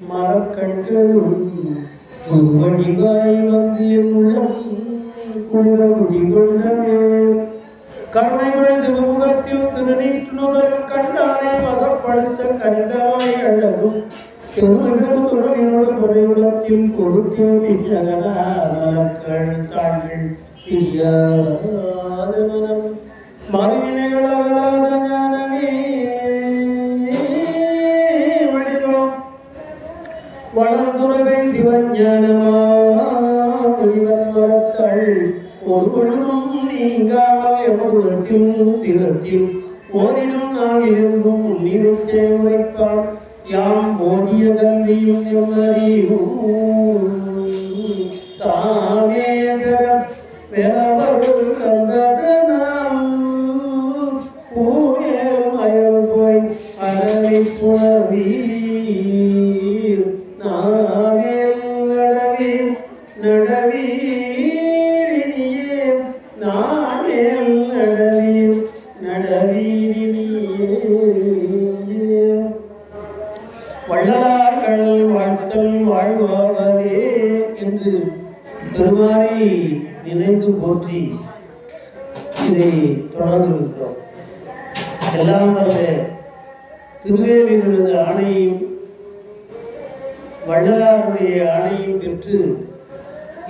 மரக்கண்களும் சுவடிவாய் வந்து என் உள்ளம் குளிர குடிகொண்டவே கருணைகள் திருமுகத்தில் திருநீற்றுணுதல் கண்டானை வசப்படுத்த கரிதாய் அழகும் திருமகள் துறவினோடு குறையுடத்தில் கொடுத்தேன் நலக்கள் தாள்கள் பிரியாத மனம் மறுவினைகள் அகலாத ஞானமே வடிவம் வளர்ந்துறவை சிவஞானமா இவன் மரத்தாள் ஒரு பொழுதும் நீங்காமல் எவ்வளத்தில் சிவத்தில் ஓரிடும் நாகிலும் நிறுத்தே உரைப்பான் யாம் ஓடிய கல்வியும் எவ்வறிவும் தானே பெறவர்கள் கந்ததனாம் பூயம் அயல் போய் அறவை புணர்வீர் நாவில் நடவீர் நடவீரினியே நாவில் நடவீர் நடவீரினியே வள்ளலார்கள் வாழ்த்தல் வாழ்வாரே என்று பெருமானை நினைந்து போற்றி இதை தொடர்ந்திருக்கிறோம். எல்லாம் வல்ல திருவேலியிலிருந்து ஆணையும் வள்ளலாருடைய ஆணையும் பெற்று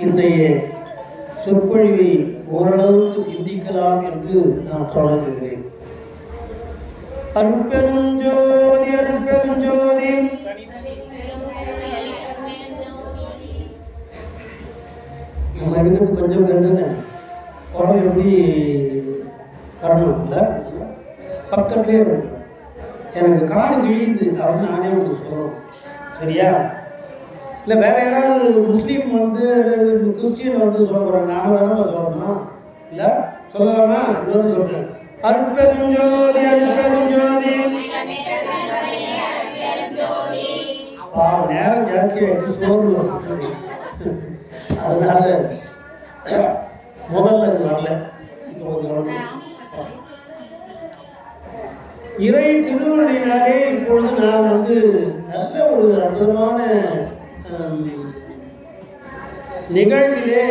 இன்றைய சொற்பொழிவை ஓரளவுக்கு சிந்திக்கலாம் என்று நான் தொடங்குகிறேன். அருட்பெருஞ்சோதி அருட்பெருஞ்சோதி நம்ம இருக்கிறது கொஞ்சம் பேர் தானே உடம்பு எப்படி வரணும் இல்லை பக்கத்துலேயே இருக்கணும். எனக்கு காது கிழியுது அப்படின்னு நானே உங்களுக்கு சொல்லணும். சரியா? இல்லை வேற யாராவது முஸ்லீம் வந்து கிறிஸ்டியன் வந்து சொல்ல போகிறாங்க, நாங்கள் வேற சொல்லணும் இல்லை சொல்லலாமா? இன்னொன்று சொல்கிறேன். அருட்பெருஞ்சோதி அருட்பெருஞ்சோதி நேரம் ஜாஸ்தியாகிட்டு சோறு வந்துட்டு அதனால முதல்ல இது வரல. இப்போ இறை திருவள்ளினாலே இப்பொழுது நான் வந்து நல்ல ஒரு அற்புதமான நிகழ்விலே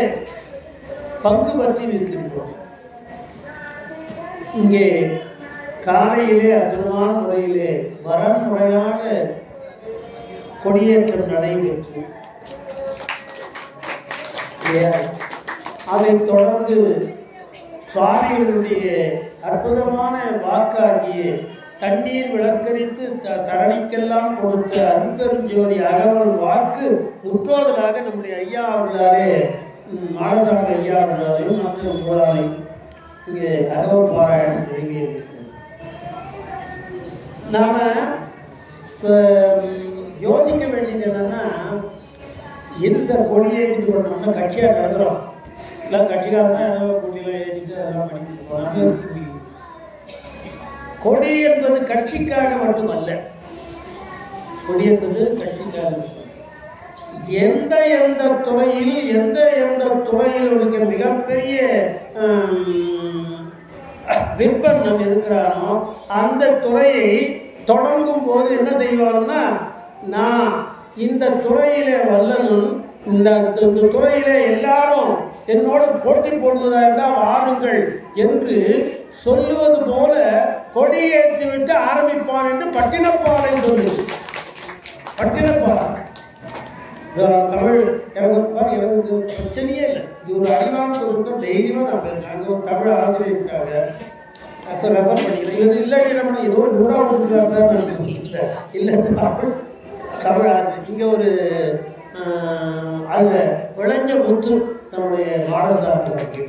பங்கு பற்றி இருக்கின்றோம். இங்கே காலையிலே அற்புதமான முறையிலே வரன்முறையாக கொடியேற்றம் நடைபெற்று அதைத் தொடர்ந்து சுவாமிகளுடைய அற்புதமான வாக்காகிய தண்ணீர் விளக்கரித்து தரணிக்கெல்லாம் கொடுத்த அருட்பெருஞ்சோதி அகவல் வாக்கு முற்றோதலாக நம்முடைய ஐயா அவர்களாலே மாடசாமி ஐயா அவர்களாலையும் மற்ற உங்களாலையும் இங்கே அகவல் பாராயணம் தொடங்கி இருக்கிறது. நாம யோசிக்க வேண்டியது என்னன்னா, எது சார் கொடியை ஏற்றிட்டு போனோம்னா கட்சியாக நடத்துகிறோம் இல்லை கட்சிக்காரங்க ஏதோ கொடியில் ஏற்றிட்டு அதெல்லாம் பண்ணிட்டு போனாங்க. கொடி என்பது கட்சிக்காக மட்டுமல்ல, கொடி என்பது கட்சிக்காக எந்த எந்த துறையில் உனக்கு மிகப்பெரிய விற்பனம் இருக்கிறானோ அந்த துறையை தொடங்கும் போது என்ன செய்வாங்கன்னா, நான் இந்த துறையில வல்லனும், இந்த துறையில எல்லாரும் என்னோட போட்டி போடுவதா இருந்தால் வாருங்கள் என்று சொல்லுவது போல கொடியேற்றி விட்டு ஆரம்பிப்பான் என்று பட்டினப்பாறை சொல்லுது. பட்டினப்பாறை தமிழ் எனக்கு பிரச்சனையே இல்லை. இது ஒரு அறிவான சொல்லுங்க. தைரியமாக நான் பேசுகிறேன். அங்கே ஒரு தமிழ் ஆசிரியருக்காக ரெஃபர் பண்ணிக்கிறேன். இது இல்லை நம்ம ஏதோ நூறாவது இல்லை இல்லை தமிழ் ஆசிரியர் இங்கே ஒரு அதில் விளைஞ்ச முத்து நம்முடைய மாடசாமி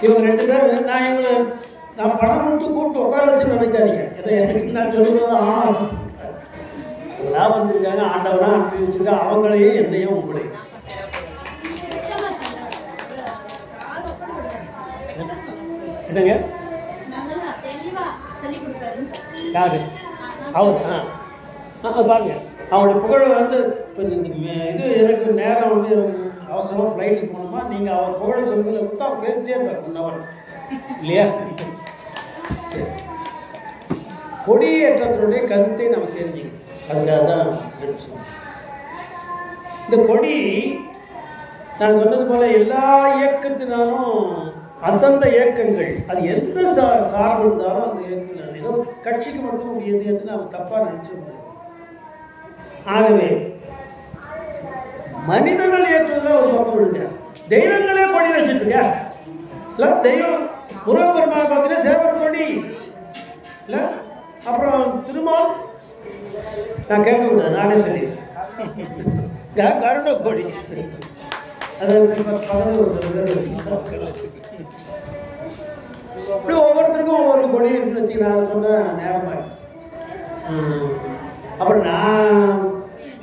இவங்க ரெண்டு பேரும் நான் பணம் கொடுத்து கூப்பிட்டு உட்கார வச்சு நினைக்காதீங்க. ஏதோ எனக்கு நான் சொல்லுவது ஆனால் அதெல்லாம் வந்திருக்காங்க, ஆண்டவனா அனுப்பி வச்சிருக்காங்க. அவங்களையும் என்னையும் உங்களையும் என்னங்க யாரு அவர் பாருங்க. அவங்களுடைய புகழை வந்து இப்போ இது எனக்கு நேரம் வந்து எனக்கு அவசரமாக ஃப்ளைட்டுக்கு போகணுமா, நீங்கள் அவர் புகழை சொல்லுங்கள் கொடுத்தா அவர் பேசிட்டே இருப்பார் 1 hour இல்லையா? கொடியேற்றத்தினுடைய கருத்தை நம்ம தெரிஞ்சுக்கணும். அதுக்காக தான் எடுத்து சொன்னேன். இந்த கொடி நான் சொன்னது போல எல்லா இயக்கத்தினாலும் அந்தந்த இயக்கங்கள் அது எந்த சார்பு இருந்தாலும் அந்த இயக்கங்கள் ஏதோ கட்சிக்கு மட்டும் முடியாது என்று நாம் தப்பாக நினைச்சிருந்தோம். ஆகவே மனிதர்கள் ஏற்றுவதில் ஒரு பக்கம் விடுங்க, தெய்வங்களே கொடி வச்சுட்டுங்க. இல்லை தெய்வம் முருகப்பெருமாள் பார்த்தீங்கன்னா சேவர் கொடி இல்லை, அப்புறம் திருமால் நான் கேட்க முடியாது, நானே சொல்லிடுறேன் கருட கொடி. அது இப்படி ஒவ்வொருத்தருக்கும் ஒவ்வொரு கொடி இருக்குன்னு வச்சு நான் சொன்ன நேரமாக. அப்புறம் நான்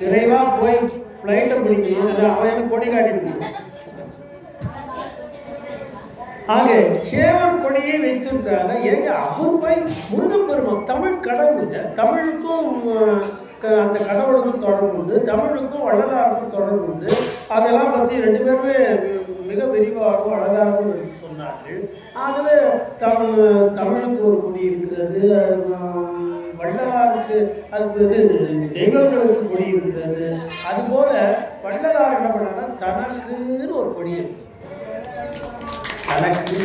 விரைவாக போய் ஃப்ளைட்டை பிடிக்கணும், இல்லை அவன் எனக்கு கொடி காட்டிட்டு. ஆக சேவர் கொடியை வைத்திருக்காங்க. ஏங்க அவர் போய் முருகப்பெருமான் தமிழ் கடவுளுங்க, தமிழுக்கும் அந்த கடவுளுக்கும் தொடர்பு உண்டு, தமிழுக்கும் வள்ளலாருக்கும் தொடர்பு உண்டு. அதெல்லாம் பற்றி ரெண்டு பேருமே மிக விரிவாகவும் அழகாகவும் சொன்னார்கள். ஆகவே தமிழுக்கு ஒரு கொடி இருக்கிறது, வள்ளலாருக்கு அது தெய்வங்களுக்கு கொடி இருக்கிறது. அதுபோல வள்ளலார் என்ன பண்ணாங்கன்னா தனக்குன்னு ஒரு கொடியை தனக்கு.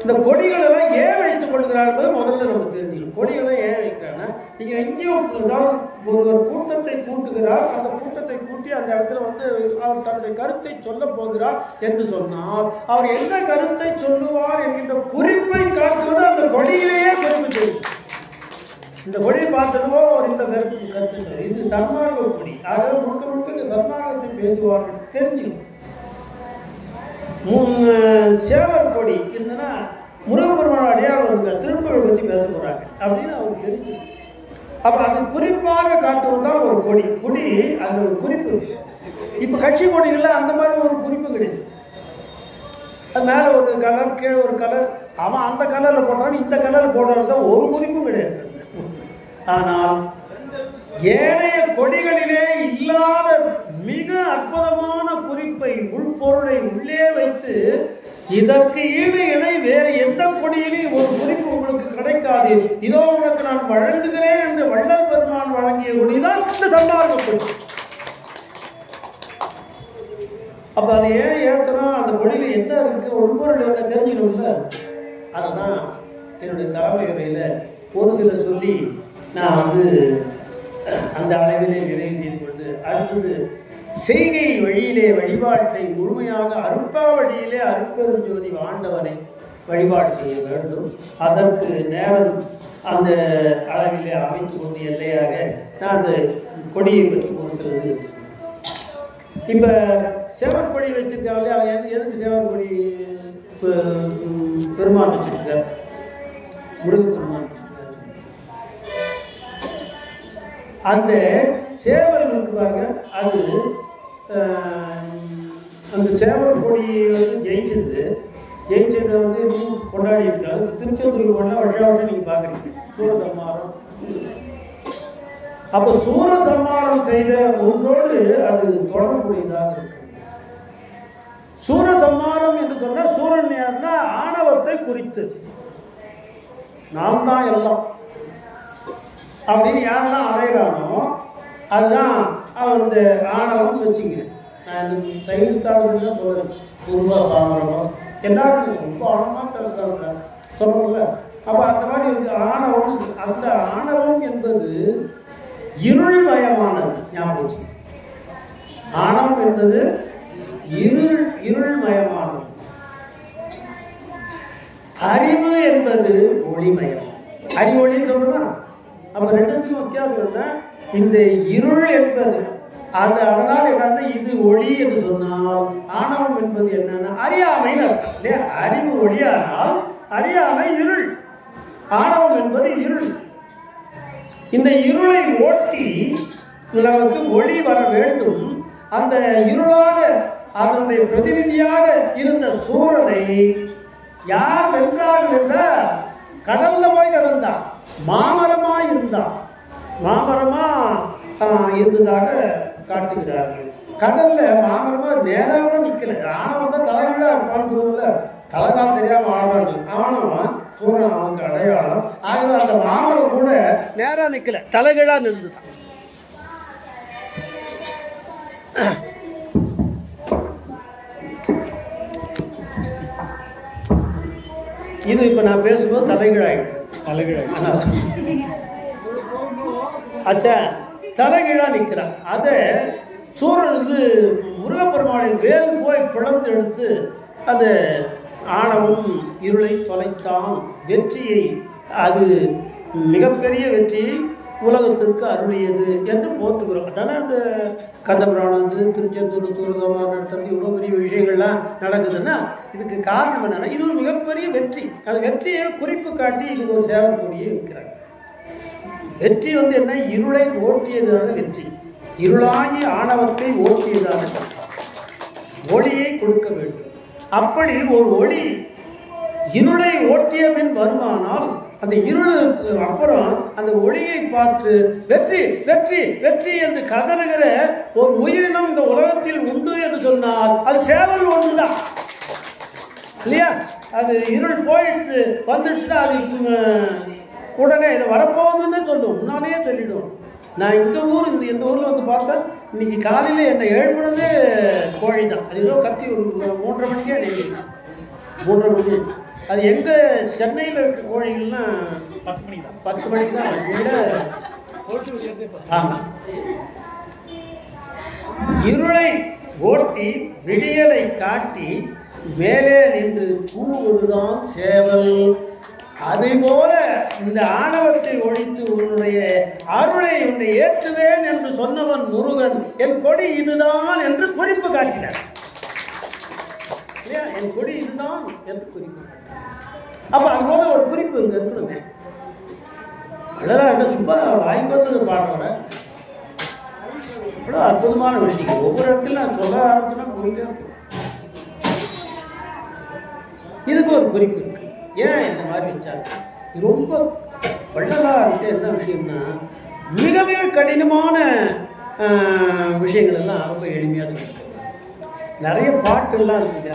இந்த கொடிகளெல்லாம் ஏன் வைத்துக் கொள்கிறார்கள் முதல்ல நம்ம தெரிஞ்சுக்கணும். கொடிகளை ஏன் வைக்கிறாங்கன்னா, நீங்கள் எங்கேயும் ஏதாவது ஒரு கூட்டத்தை கூட்டுகிறார், அந்த கூட்டத்தை கூட்டி அந்த இடத்துல அவர் தன்னுடைய கருத்தை சொல்ல போகிறார் என்று சொன்னால் அவர் என்ன கருத்தை சொல்லுவார் என்கின்ற குறிப்பை காட்டுவது அந்த கொடியிலேயே குறிப்பு தெரியும். இந்த கொடியை பார்த்ததுவோ அவர் இந்த கருத்தை சொல்ல, இது சன்மார்க்க கொடி. ஆகவே முழுக்க முழுக்க இந்த சன்மார்க்கத்தை பேசுவார்கள் தெரிஞ்சுக்கணும். சேவர் கொடி இருந்தனா முருகப்பெருமான் அடையாளம் இருக்க திருப்பூரை பற்றி பேச போகிறாங்க அப்படின்னு அவருக்கு தெரிஞ்சு. அப்போ அது குறிப்பாக காட்டுவது தான் ஒரு கொடி. கொடி அது ஒரு குறிப்பு இருக்கு. இப்போ கட்சி கொடிகளில் அந்த மாதிரி ஒரு குறிப்பு கிடையாது. அது மேலே ஒரு கலர், கீழே ஒரு கலர், அவன் அந்த கலரில் போட்டாலும் இந்த கலரில் போடுறது தான் ஒரு குறிப்பும் கிடையாது. ஆனால் ஏனைய கொடிகளிலே இல்லாத மிக அற்புதமான குறிப்பை, உள்பொருளை உள்ளே வைத்து இதற்கு ஈடு இணை வேறு எந்த கொடியிலையும் ஒரு குறிப்பு உங்களுக்கு கிடைக்காது, இதோ உனக்கு நான் வழங்குகிறேன் என்று வள்ளல் பெருமான் வழங்கிய கொடிதான் இந்த சன்மார்க்க கொடி. அப்ப அதை ஏன் ஏற்றணும், அந்த கொடியில என்ன இருக்கு, உள்பொருள் என்ன தெரிஞ்சுக்கணும்ல. அதை தான் என்னுடைய தலைமையுறையில ஒரு சில சொல்லி நான் அந்த அளவிலே நிறைவு செய்து கொண்டு அடுத்தது செய்கை வழியிலே வழிபாட்டை முழுமையாக அருப்பா வழியிலே அருப்பெருஞ்சோதி ஆண்டவனை வழிபாடு செய்ய வேண்டும். அதற்கு நேரம் அந்த அளவிலே அமைத்து கொண்டு எல்லையாக நான் அந்த கொடியை பற்றி கொடுக்கிறது. இப்போ சேவர் கொடி வச்சிருக்காங்களே, அவன் எதுக்கு சேவர் கொடி பெருமான் வச்சுருக்கார், முருகப்பெருமான் வச்சிருக்காரு. அந்த சேவல் பாருங்க, அது அந்த சேவல் கொடி ஜெயிச்சது கொண்டாடி இருக்காது. திருச்செந்தூர் கொண்டா வருஷம் நீங்கள் பார்க்குறீங்க சூரசம்மாரம். அப்போ சூரசம்மாரம் செய்த ஒன்றோடு அது தொடர்புடையதாக இருக்கு. சூரசம்மாரம் என்று சொன்னால் சூரன் யாருன்னா ஆணவத்தை குறித்து, நாம் தான் எல்லாம் அப்படின்னு யாரெல்லாம் அலைகிறானோ அதுதான் அவன் இந்த ஆணவம் வச்சுங்க. நான் இந்த சைடுத்தாளர்கள் தான் சொல்கிறேன், பொதுவாக பாமரமோ எல்லாருக்கும் ரொம்ப ஆழமாக பேசுகிறாங்க சொல்லணும்ல. அப்போ அந்த மாதிரி ஆணவம், அந்த ஆணவம் என்பது இருள்மயமானது. ஞாபகம் வச்சு, ஆணவம் என்பது இருள்மயமானது. அறிவு என்பது ஒளிமயம். அறிவொளின்னு சொல்றோம்னா அப்ப ரெண்டுத்துக்கும் வித்தியாசம் என்ன, இந்த இருள் என்பது அதனால் என்ன, இது ஒளி என்று சொன்னால் ஆணவம் என்பது என்னன்னா அறியாமைன்னு அர்த்தம் இல்லையா. அறிவு ஒளியானால் அறியாமை இருள், ஆணவம் என்பது இருள். இந்த இருளை ஓட்டி நமக்கு ஒளி வர வேண்டும். அந்த இருளாக அதனுடைய பிரதிநிதியாக இருந்த சூரனை யார் வென்றார்கள் என்றால் கடல்ல போய் கடந்தான், மாமரமா இருந்தான், மாமரமா இருந்ததாக காட்டுகிறார்கள். கடல்ல மாமரமா நேரம் நிக்கல. ஆணவம் தான் தலைகீழா இருப்பான்னு சொல்லுவதில்ல, தலைகால் தெரியாம ஆடுறாங்க. ஆணவம் சூரன் அவனுக்கு அடையாளம். ஆகவே அந்த மாமரம் கூட நேராக நிற்கல, தலைகீழாக நின்றுதான். இது இப்போ நான் பேசும்போது தலைகீழாயிடுச்சு. அச்சா, தலைகீழாக நிற்கிறான். அதை சூரன் இது முருகப்பெருமானின் வேல் போய் பிளந்து எடுத்து அது ஆணவம் இருளை தொலைத்தான். வெற்றியை, அது மிகப்பெரிய வெற்றியை உலகத்திற்கு அருளியது என்று போற்றுகிறோம். அதானே அந்த கந்தபுராணம் வந்து திருச்செந்தூர் சூரதமாக நடத்துறது இவ்வளோ பெரிய விஷயங்கள்லாம் நடக்குதுன்னா இதுக்கு காரணம் என்னன்னா, இது ஒரு மிகப்பெரிய வெற்றி. அந்த வெற்றியை குறிப்பு காட்டி இதுக்கு ஒரு சேவல் கொடியை வைக்கிறாங்க. வெற்றி வந்து என்ன? இருளை ஓட்டியதான வெற்றி, இருளாகி ஆணவத்தை ஓட்டியதான ஒளியை கொடுக்க வேண்டும். அப்படி ஒரு ஒளி இருளை ஓட்டிய பின் வருமானால் அந்த இருளுக்கு அப்புறம் அந்த ஒளியை பார்த்து வெற்றி வெற்றி வெற்றி என்று கதறுகிற ஒரு உயிரினம் இந்த உலகத்தில் உண்டு என்று சொன்னால் அது சேவல் ஒன்றுதான் இல்லையா? அது இருள் போயிடுச்சு வந்துடுச்சுன்னா அது உடனே இதை வரப்போகுதுன்னு சொல்லுவோம், முன்னாலேயே சொல்லிவிடுவோம். நான் இந்த ஊரில் வந்து பார்த்தேன், இன்னைக்கு காலையில் என்னை எழுப்பினதே கோழி தான். அது ஏதோ கத்தி ஒரு 3:30 மணிக்கே எழுதிடுச்சு. 3:30 மணிக்கு. அது எங்கே சென்னையில் இருக்க கோழிகள்னா 10 மணிக்கு தான். ஆமாம், இருளை ஓட்டி விடியலை காட்டி மேலே நின்று கூவுவதுதான் சேவல். அதுபோல இந்த ஆணவத்தை ஒழித்து உன்னுடைய அருளை உன்னை ஏற்றுவேன் என்று சொன்னவன் முருகன். என் கொடி இதுதான் என்று குறிப்பு காட்டினார். என் கொடி இதுதான் என்று குறிப்பு காட்டினார். அப்ப அதுபோல ஒரு குறிப்பு இங்க இருக்கணுமே. வள்ளலார் சும்மா வாய்க்கு வந்தது பாடுறவரை இவ்வளோ அற்புதமான விஷயம். ஒவ்வொரு இடத்துல நான் சொல்ல ஆரம்பிச்சுன்னா போயிட்டே இருக்கும். இதுக்கு ஒரு குறிப்பு இருக்கு. ஏன் இந்த மாதிரி வச்சாங்க? ரொம்ப வள்ளலார்கிட்ட என்ன விஷயம்னா, மிக மிக கடினமான விஷயங்கள் எல்லாம் ரொம்ப எளிமையாக சொல்லிட்டு நிறைய பாட்டுலாம் இருக்குங்க.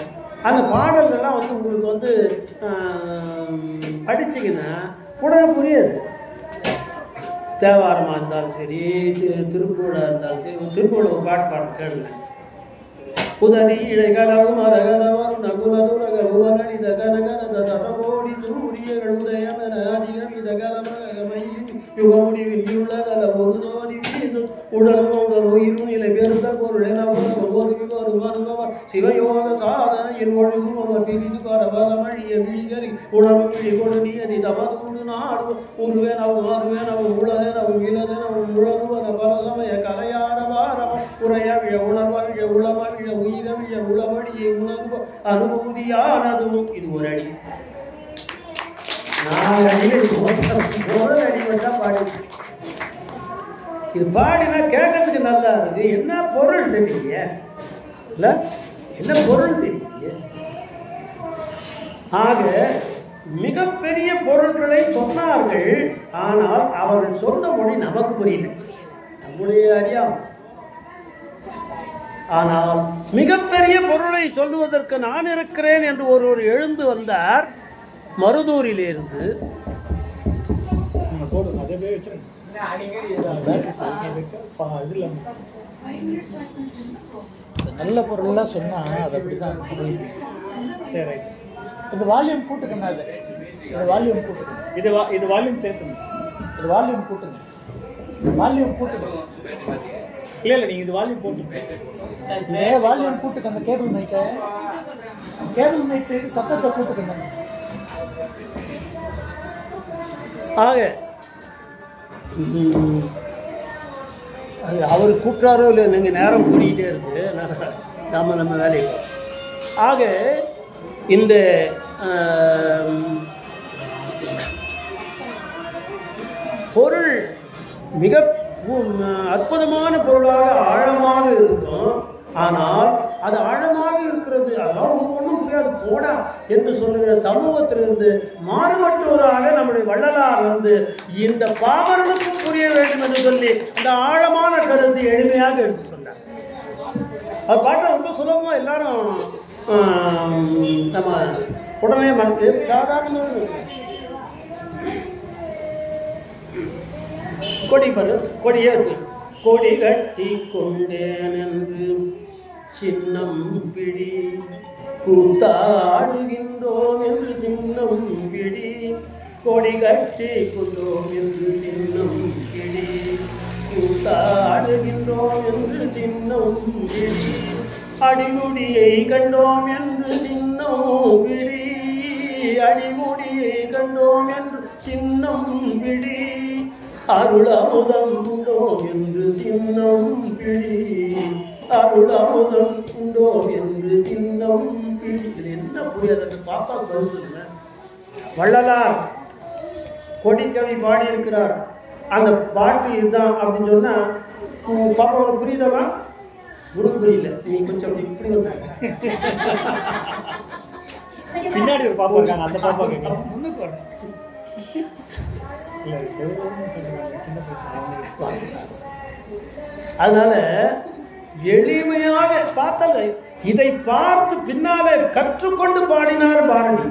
அந்த பாடல்கள்லாம் வந்து உங்களுக்கு வந்து படிச்சிங்கன்னா உடனே புரியாது. தேவாரமாக இருந்தாலும் சரி, திருப்பூராக இருந்தாலும் சரி. திருப்பூரில் ஒரு பாட்டு கேளுங்க. உதறி இழைகளவும் அரகதவரும் நகுலதுலக உவரணி தகனகத தரகோடி சூரியகள் உதயமென அதிகம் இதகலமகமயில் யுகமுடிவில் இருளகல ஒரு தோதி வீது உடலுங்கள் உயிரும் நிலை பெருந்த பொருள் என ஒவ்வொரு விவரும் அனுபவ சிவயோக சாதனையில் ஒழுகும் அவர் பிரிது பரபரமழிய விழிகறி உணர்வு விழி கொடு நீதி தமது உடு நாடு உருவேனவும் மாறுவேனவும் உளதெனவும் இளதெனவும் உழலுவன பரசமய கலையார பாரமம் உரைய விழ உணர்வ விழ உளம விழ உயிரவிழ உளவடியை உணர்வு அனுபூதியானதும். இது ஒரு அடி. 4 அடி வந்தா பாடி. இது பாடினா கேட்கறதுக்கு நல்லா இருக்கு. என்ன பொருள் தெரியல இல்ல, என்ன பொருள் தெரியல. ஆக மிகப்பெரிய பொருட்களை சொன்னார்கள். ஆனால் அவர்கள் சொன்ன மொழி நமக்கு புரியல, நம்முடைய அறியாமை. ஆனால் மிகப்பெரிய பொருளை சொல்லுவதற்கு நான் இருக்கிறேன் என்று ஒருவர் எழுந்து வந்தார் மருதூரிலிருந்து. நல்ல பொருள்லாம் சொன்னா அது அப்படிதான். சரி, இது வால்யூம் கூட்டுக்கணும். அது இது வால்யூம் கூட்டுக்கணும். இது வால்யூம் சேர்க்கணும். இது வால்யூம் கூட்டுங்க. வால்யூம் கூட்டுக்கணும். இல்லை நீங்கள் இது வால்யூம் போட்டுங்க. இதே வால்யூம் கூட்டுக்க. அந்த கேபிள் மைக்கு சத்தத்தை கூட்டுக்கணும். ஆக அது அவர் கூட்டுறாரோ இல்லை, நீங்கள் நேரம் கூட்டிகிட்டே இருக்கு. நம்ம வேலையை. ஆக இந்த பொருள் மிக அற்புதமான பொருளாக ஆழமாக இருக்கும். ஆனால் அது ஆழமாக இருக்கிறது, அதெல்லாம் ஒன்றும் புரியாது போடா என்று சொல்லுகிற சமூகத்திலிருந்து மாறுபட்டவராக நம்முடைய வள்ளலார் வந்து இந்த பாமரனுக்கும் புரிய வேண்டும் என்று சொல்லி இந்த ஆழமான கருத்தை எளிமையாக எடுத்து சொன்னார். அது பாட்டு ரொம்ப சுலபமாக எல்லாரும் நம்ம உடனே சாதாரணமாக கொடி கொடியே வச்சு கொடி கட்டி கொண்டேன் என்று சின்னம் பிடி கூத்தாடுகின்றோம் என்று சின்னம் பிடி கொடி கட்டி கொண்டோம் என்று சின்னம் பிடி கூத்தாடுகின்றோம் என்று சின்னம் பிடி அடிமுடியை கண்டோம் என்று சின்னம் பிடி அடிமுடியை கண்டோம் என்று சின்னம் பிடி அருளமுதம் உண்டோம் என்று சின்னம் பிடி அருளமுதம் உண்டோம் என்று சின்னம் பிடி. இது என்ன புரியாது பாப்பா கருதுங்க. வள்ளலார் கொடிக்கவி பாடியிருக்கிறார். அந்த பாட்டு இதுதான் அப்படின்னு சொன்னா பாப்பாவுக்கு புரியுதவா? உனக்கு புரியல. நீ கொஞ்சம் இப்படி வந்தாங்க பின்னாடி ஒரு பாப்பா இருக்காங்க. அந்த பாப்பா முன்னுக்கு அதனால எளிமையாக பார்த்தல இதை பார்த்து பின்னாலே கற்றுக்கொண்டு பாடினார் பாரதி.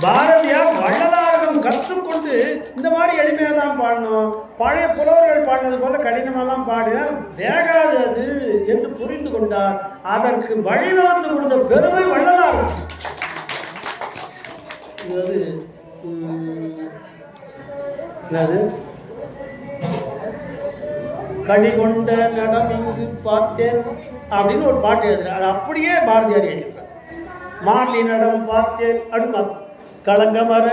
பாரதியார் வள்ளலாரிடம் கற்றுக்கொண்டு இந்த மாதிரி எளிமையாக தான் பாடணும், பழைய புலவர்கள் பாடினது போல கடினமெல்லாம் பாடினார் வேகாது அது என்று புரிந்து கொண்டார். அதற்கு வழிவகுத்து கொடுத்த பெருமை வள்ளலார். கடி கொண்ட நடம் இங்கு பார்த்தேன் அப்படின்னு ஒரு பாட்டு எழுதுறார். அது அப்படியே பாரதியார் எழுதியிருப்பார். மார்லி நடம் பார்த்தேன் அப்படின்னு களங்கமர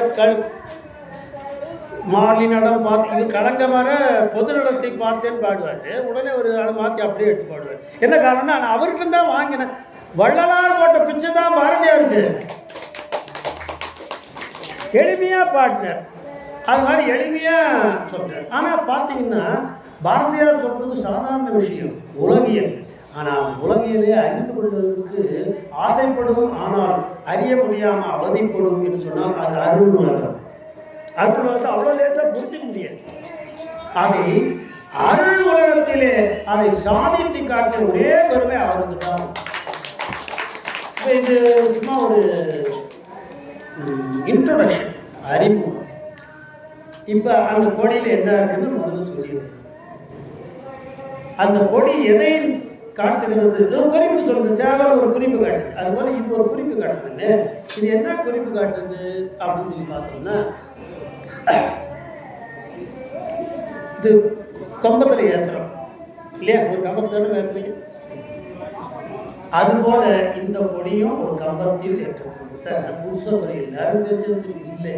மார்லி நடம் பார்த்து இது களங்கமர பொது நடத்தை பார்த்தேன்னு பாடுவார். உடனே ஒரு அதை மாற்றி அப்படியே எடுத்து பாடுவார். என்ன காரணம்னா நான் அவர்கிட்ட தான் வாங்கினேன். வள்ளலார் போட்ட பிச்சை தான் பாரதியாருக்கு. எளிமையாக பாடினார். அது மாதிரி எளிமையாக சொல்கிறார். ஆனால் பார்த்தீங்கன்னா பாரதியார் சொல்கிறது சாதாரண விஷயம், உலகியல். ஆனால் உலகியலே அறிந்து கொள்வதற்கு ஆசைப்படும், ஆனால் அறிய முடியாமல் அவதிப்படும் என்று சொன்னால் அது அருள் உலகம். அருள் உலகத்தை அவ்வளோ லேசாக புரிஞ்சிக்க முடியாது. அதை அருள் உலகத்திலே அதை சாதித்து காட்டின ஒரே பெருமை அவருக்கு தான். இது சும்மா ஒரு இன்ட்ரோடக்ஷன், அறிமுகம். இப்போ அந்த கொடியில் என்ன இருக்குன்னு முதல்ல சொல்லிடுறேன். அந்த கொடி எதை காட்டுகிறது? குறிப்பு சொல்றது. சேவல் ஒரு குறிப்பு காட்டுது. அது போல இது ஒரு குறிப்பு காட்டுறது. இது என்ன குறிப்பு காட்டுது அப்படின்னு சொல்லி பார்த்தோம்னா, இது கம்பத்தில் ஏற்றுறோம் இல்லையா? ஒரு கம்பத்தில் ஏற்றுறீங்க. அதுபோல இந்த கொடியும் ஒரு கம்பத்தில் ஏற்றப்படும். சார் புதுசாக துறை எல்லாரும் தெரிஞ்சது இல்லை.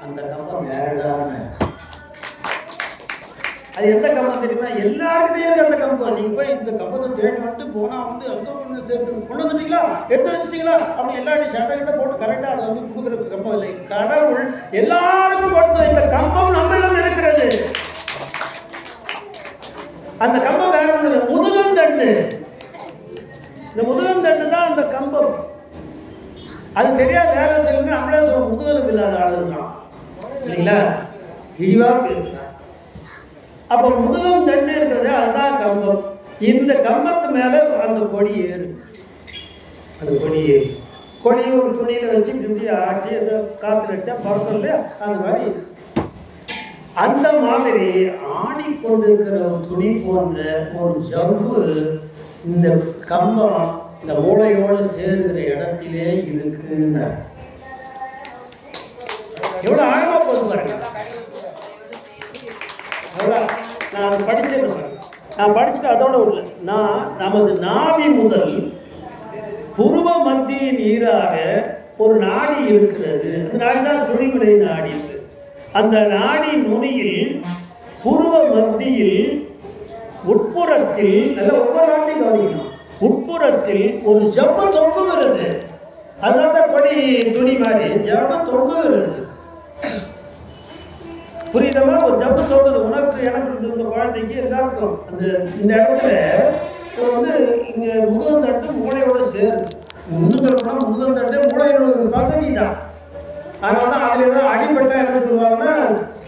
அந்த கம்பம் வேறடான அது எந்த கம்பம் தெரியுமா? எல்லாருக்கிட்டையும் இருக்கு அந்த கம்பம். நீங்கள் போய் இந்த கம்பத்தை தேடி வந்துட்டு போனால் வந்து அந்த ஒன்று சேர்த்து கொண்டு வந்துட்டீங்களா, எடுத்து வச்சுட்டீங்களா அப்படின்னு எல்லாருடையும் சட்டை கிட்ட போட்டு கரெக்டாக அதை வந்து கொடுக்குற கம்பம் இல்லை. கடவுள் எல்லாருக்கும் கொடுத்த இந்த கம்பம் நம்மளும் இருக்கிறது. அந்த கம்பம் வேற ஒன்று முதுகந்தண்டு. இந்த முதுகந்தண்டு தான் அந்த கம்பம். அது சரியா வேலை செய்யணும்னு நம்மளே சொல்ல முதுகெலும்பு இல்லாத ஆளுங்க தான் இல்லைங்களா? இழிவாக பேசுகிறார். அப்போ முதுகம் தண்டு இருக்கிறது அதுதான் கம்பம். இந்த கம்பத்து மேலே அந்த கொடி ஏறு. அந்த கொடி ஏறு. கொடியை ஒரு துணியில் வச்சு இப்படி ஆட்டி அதை காற்று அடித்தா பறக்கும் இல்லையா? அந்த மாதிரி அந்த மாதிரி ஆடிக்கொண்டிருக்கிற ஒரு துணி போன்ற ஒரு ஜவ்வு இந்த கம்பம் இந்த மூளையோடு சேருகிற இடத்திலே இருக்குன்ற எவ்வளோ ஆழமா போது பாருங்க. நான் அதை படிச்சேன். நான் படிச்சுட்டு அதோட உள்ள நமது நாடி முதல் புருவ மத்தியின் ஈராக ஒரு நாடி இருக்கிறது. அந்த நாடி தான் சுழிமுனை நாடி. அந்த நாடி நுனியில் புருவ மத்தியில் உட்புறத்தில் நல்ல ஒவ்வொரு நாட்டையும் கவனிக்கணும். உட்புறத்தில் ஒரு ஜவ்வு தொங்குகிறது. அதனால கொடி துணி மாதிரி ஜவ்வு தொங்குகிறது. புரியுதமா? ஒரு ஜவ்வு தொங்குது. உனக்கு எனக்கு இந்த குழந்தைக்கு எல்லாருக்கும் அந்த இந்த இடத்துல வந்து இங்கே முதுகந்தட்டு மூளையோட சேருது. முதுகல்னா முதுகந்தட்டு மூளையோட பகுதி தான். அதனால தான் அதில் தான் அடிப்பட்டால் என்ன சொல்லுவாங்கன்னா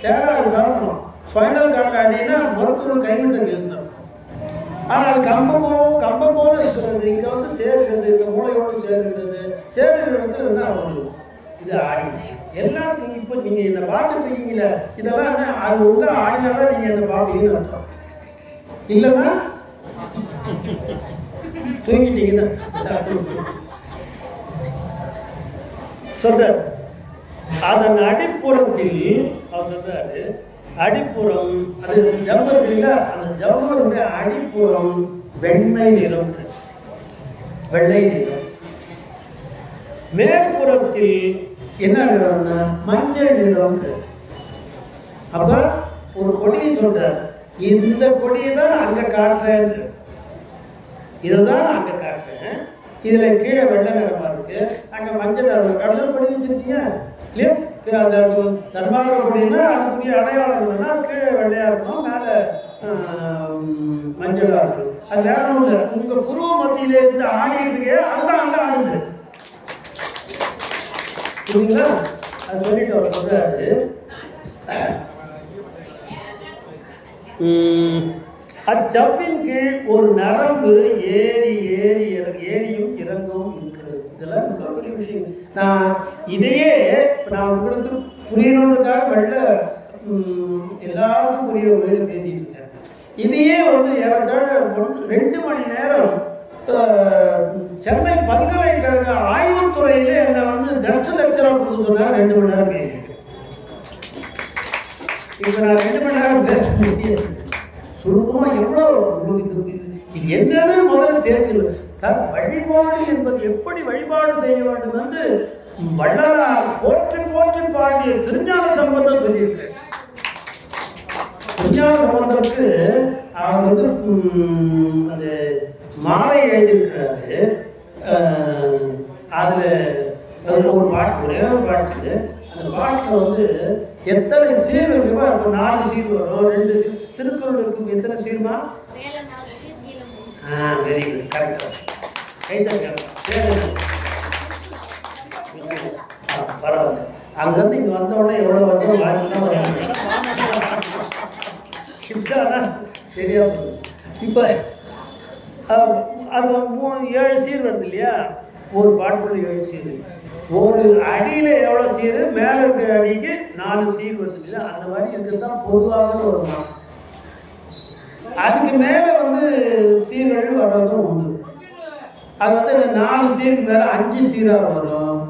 தேராது வரணும். ஸ்பைனல் கார்டு அடினா மருத்துவர் கைவிட்ட கேஸ் தான். ஆனால் அது கம்பம் போல இருக்கிறது. இங்கே வந்து சேர்க்கிறது, இந்த மூளையோடு சேர்க்கிறது. சேர்க்கிற இடத்துல என்ன ஆகும்? இது ஆடி எல்லாம் இப்போ நீங்கள் என்னை பார்த்துட்டு இருக்கீங்களே, இதெல்லாம் அது உள்ள ஆடினாதான் நீங்கள் என்னை பார்ப்பீங்கன்னு அர்த்தம். இல்லைன்னா தூங்கிட்டீங்கன்னா சொல்றார். அதன் அடிப்புறத்தில் அவர் சொல்றாரு, அடிப்புறம் அது ஜவ்வல் இல்லை, அந்த ஜவ்வலுடைய அடிப்புறம் வெண்மை நிறம், வெள்ளை நிறம். மேற்புறத்தில் என்ன நிறம்னா மஞ்சள் நிறம். அப்ப ஒரு கொடியை சொல்றார், இந்த கொடியை தான் அங்க காட்டுறேன், இதுதான் அங்க காட்டுறேன். இதுல கீழே வெள்ளை நிறமா இருக்கு, அங்க மஞ்சள் நிறம். கடல் கொடி வச்சிருக்கீங்க இல்லையா? அந்த சன்மார்க்க கொடினா அதுக்குரிய அடையாளம் இல்லைன்னா கீழே வெள்ளையா இருக்கணும், மேல மஞ்சளா இருக்கணும். அது வேற ஒண்ணு இல்லை. உங்க புருவ மத்தியில இருந்து ஆடிட்டு இருக்கு, அதுதான் அங்க ஆடுது. புரியுங்களா? அது சொல்லிட்டு அவர் சொல்றாரு, அச்சவ்வின் கீழ் ஒரு நரம்பு ஏரியும் இறங்கவும் இருக்கிறது. இதெல்லாம் ரொம்ப பெரிய விஷயம். நான் இதையே நான் உங்களுக்கு புரியணுன்றதுக்காக வெள்ள எல்லாருக்கும் புரிய வேணும் பேசிட்டு இருக்கேன். இதையே ஏறத்தாழ 2 மணி நேரம் சென்னை பல்கலைக்கழக ஆய்வுத்துறையில என்னை கெஸ்ட் லெக்சரா கொடுத்து சொன்னாங்க. 2 மணி நேரம் பேசிட்டு இப்ப நான் 2 மணி நேரம் பேச முடியாது. சுருக்கமா எவ்வளோ இது என்னன்னு முதல்ல தெரிஞ்சுக்கல சார். வழிபாடு என்பது எப்படி வழிபாடு செய்ய வேண்டும் என்று வள்ளலார் போற்றி போற்றி பாடிய திருஞான சம்பந்தம் சொல்லியிருக்கு. திருஞான சம்பந்தத்துக்கு அவர் அந்த மாலை எழுதியிருக்கிறாரு. அதுல ஒரு பாட்டு, ஒரே ஒரு பாட்டு. அந்த பாட்டுல எத்தனை சீர் இருக்குமா? இப்போ 4 சீர் வரும், 2 சீர். திருக்குறள் இருக்கு எத்தனை சீர்மா? வெரி குட், கரெக்டா. பரவாயில்ல. அங்கிருந்து இங்க வந்த உடனே எவ்வளவு வருஷம் வாட்சிதான் வராங்க. சரியா போகுது. இப்போ அது 7 சீர் வருது இல்லையா? ஒரு பாட்டுக்குள்ள 7 சீர். ஒரு அடியில் எவ்வளோ சீர், மேலே இருக்கிற அடிக்கு 4 சீர் வருது இல்லையா? அந்த மாதிரி இருக்கிறது தான் பொதுவாக வருமா. அதுக்கு மேலே சீர்கள் வர்றதும் உண்டு. அது 4 சீருக்கு மேலே 5 சீராக வரும்,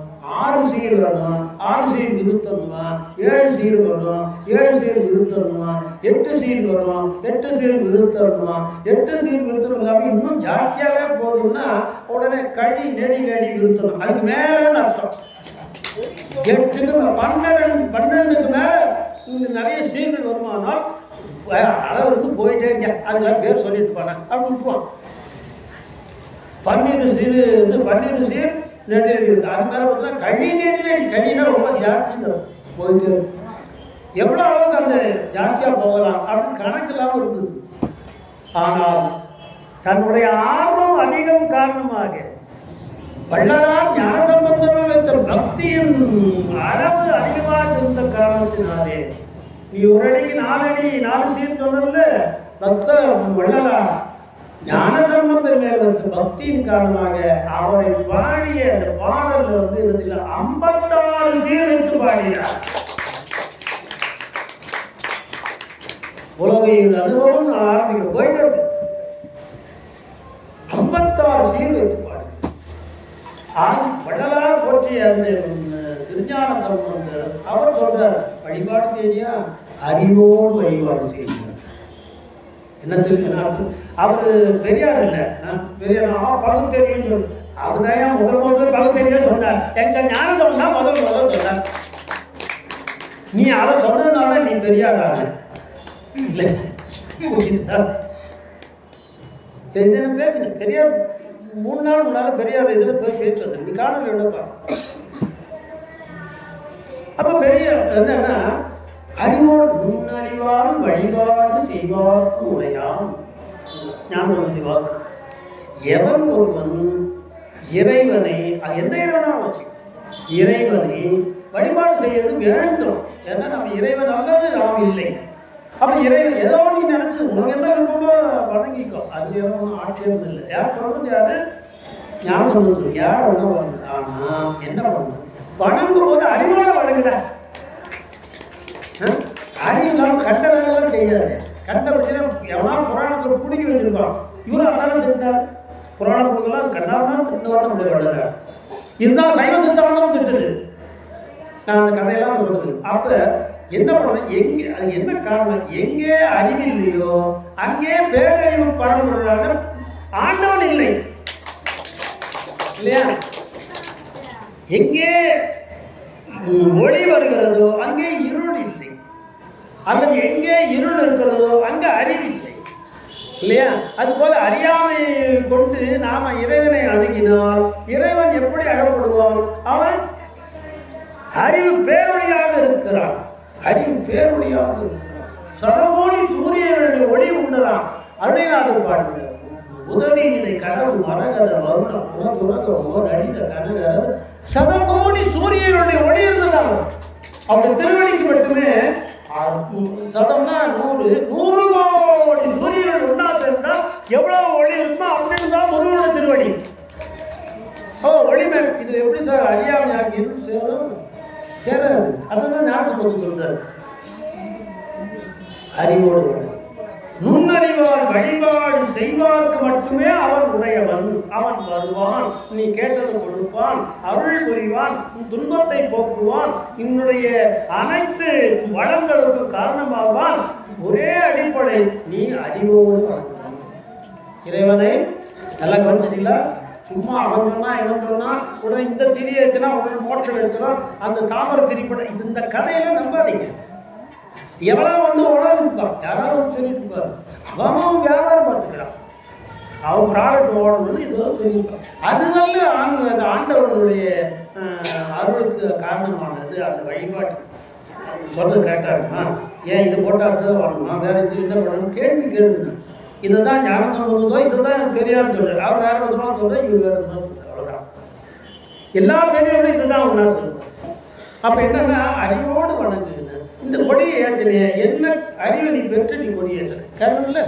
6 சீர் வரும், 6 சீர் விருத்தணுமா, 7 சீர் வரும், 7 சீர் விருத்தணுமா, 8 சீர் வரும், 8 சீர் விருத்தணுமா, 8 சீர் விருத்தணும். இன்னும் ஜாஸ்தியாகவே போகுதுன்னா உடனே கழி நெடி நெடி விருத்தணும். அதுக்கு மேலேன்னு அர்த்தம். 8க்கு 12க்கு மேலே நிறைய சீர்கள் வருமானால் அளவு போயிட்டே இருக்க, அதுக்கெல்லாம் பேர் சொல்லிட்டு போனேன் அப்படின்னு விட்டுருவான். 12 சீர் 12 சீர் நெடி இருக்குது. அது மேலே பார்த்தா கழி நெடி நெடி, கழினா ரொம்ப ஜாஸ்தின்னு போயிட்டு எவ்வளோ அளவுக்கு அந்த ஜாஸ்தியாக போகலாம் அப்படின்னு கணக்கு இல்லாமல் இருந்தது. ஆனால் தன்னுடைய ஆர்வம் அதிகம் காரணமாக வள்ளலார் ஞானசம்பந்தம் வைத்த பக்தியின் அளவு அதிகமாக இருந்த காரணத்தினாலே, நீ ஒரு அடிக்கு 4 அடி 4 சீர் சொன்னல, பக்த வள்ளலார் ஞானசம்பந்தம் மேல் வந்த பக்தியின் காரணமாக அவரை பாடிய அந்த பாடல்ல 56 சீர் எடுத்து பாடினார். உலகையின் அனுபவம் ஆரம்பிக்கிற போயிட்டு இருக்கு. 56 சீர் வைத்து பாடு. வள்ளலார் போற்றிய அந்த திருஞான சம்பந்தர் அவர் சொல்றார், வழிபாடு செய்யா அறிவோடு வழிபாடு செய்கிறார். என்ன தெரியும்? அவரு பெரியார் இல்லை, பெரியார் பகுத்தறிவுன்னு சொல்லு. அவர்தான் முதல் பகுத்தறிவே சொன்னார். எங்க ஞானசம்பந்தம் தான் முதல் சொன்னார். நீ அதை சொன்னதுனால நீ பெரியாரான இல்லை. பேசுன பெரியார் 3 நாள் முன்னால பெரியார் இதில் போய் பேச்சு வந்தேன். நீ காணல என்னப்பா? அப்ப பெரியார் என்னன்னா, அறிவோடு முன்னறிவால் வழிபாடு செய்வார்க்கு உடையாம். ஞாபகம் வாக்கு. எவன் ஒருவன் இறைவனை, அது எந்த இறைவனா வச்சு இறைவனை வழிபாடு செய்யறது வேண்டும். ஏன்னா நம்ம இறைவன் அல்லது நாம் இல்லை. அப்ப இறைவன் ஏதோ நீ நினைச்சு உனக்கு என்ன விருப்பமோ வணங்கிக்கோ, அது எதுவும் ஆட்சேபம் இல்லை. யார் சொல்றது? யாரு ஞாபகம் சொல்லு, யார் ஒன்றும் வருது. ஆனா என்ன பண்ணணும்? வணங்கும் போது அறிவோட வணங்குட. அறிவு இல்லாமல் கண்ட வேலையெல்லாம் செய்யாது. கண்டபடினா எவனாலும் புராணத்தில் பிடிக்க வச்சிருப்பான். இவரும் அதான திட்டார். புராண புடுங்கெல்லாம் அது கண்டாதான் திட்டுவான்னு முடியாது. இதுதான் சைவ சித்தாந்தமும் திட்டுது. நான் அந்த கதையெல்லாம் சொல்றது. அப்ப என்ன பண்ணணும், எங்கே அது என்ன காரணம், எங்கே அறிவில்லையோ அங்கே பேரறிவு பரம்பொருளான ஆண்டவன் இல்லை இல்லையா? எங்கே ஒளி வருகிறதோ அங்கே இருள் இல்லை, அல்லது எங்கே இருள் இருக்கிறதோ அங்கே அறிவில்லை இல்லையா? அதுபோல அறியாமை கொண்டு நாம இறைவனை அணுகினால் இறைவன் எப்படி அகப்படுவான்? அவன் அறிவு பேரொழியாக இருக்கிறான். அறிவு பேரொழியாக இருக்கிறான். சரகோடி சூரியனுடைய ஒளி உண்டலாம். அருணைநாதர் பாடுகிறார். உதவியினை கனவு மரகத வருணம் புறத்துறக அடித கனகர் சதகோடி சூரியனுடைய ஒளி இருந்ததாம். அவருடைய திருவடிக்கு மட்டுமே சதம்னா 100 கோடி சூரியன் ஒன்னா தெரிந்தா எவ்வளவு ஒளி இருக்குமோ அப்படி இருந்தா முருகனோட திருவடி. ஒளிமை இது எப்படி சார் அறியாமையாகி சேரும்? சேராது. அதுதான் ஞாபகம் சொல்றாரு. அறிவோடு நுண்ணறிவால் வழிபாடு செய்வார்க்கு மட்டுமே அவன் உடையவன். அவன் வருவான், நீ கேட்டது கொடுப்பான், அருள் புரிவான், துன்பத்தை போக்குவான், என்னுடைய அனைத்து வளங்களுக்கு காரணமாவான். ஒரே அடிப்படை, நீ அறிவோடு வளர்க்கணும். இறைவனை நல்லா கவனிச்சிட்டீங்களா? சும்மா அவன் சொன்னா இவன் சொன்னா உடனே இந்த திரி ஏற்றினா உடனே மோட்சம் எடுத்துடும், அந்த தாமரை திரிப்பட இது இந்த கதையெல்லாம் நம்பாதீங்க. எவ்வளவு வந்து உணர்வு இருப்பான், யாராவது சொல்லிட்டு இருப்பாரு, அவன் வியாபாரம் பார்த்துக்கிறான், அவன் ப்ராடக்ட் ஓடணும்னு இதெல்லாம் சொல்லியிருப்பான். அது நல்ல அந்த ஆண்டவனுடைய அருளுக்கு காரணமானது. அந்த வழிபாட்டு சொல்றது கேட்டாருமா, ஏன் இது போட்டால் தான் வரணுமா, வேற இது என்ன பண்ணணும் கேள்வி கேளுங்க. இதை தான் ஞானத்தம் சொல்லுதோ, இதை தான் பெரியார் சொல்றாரு. அவர் வேற விதமாக சொல்றாரு, இவர் வேற விதமாக சொல்றாரு. அவ்வளோதான். எல்லா பெரியவர்களும் இதுதான் ஒன்றா சொல்லுவாங்க. அப்போ என்னன்னா அறிவோடு வணங்குங்க. இந்த கொடியை ஏற்றின என்ன அறிவை நீ பெற்று நீ கொடி ஏற்றுற கருவில்ல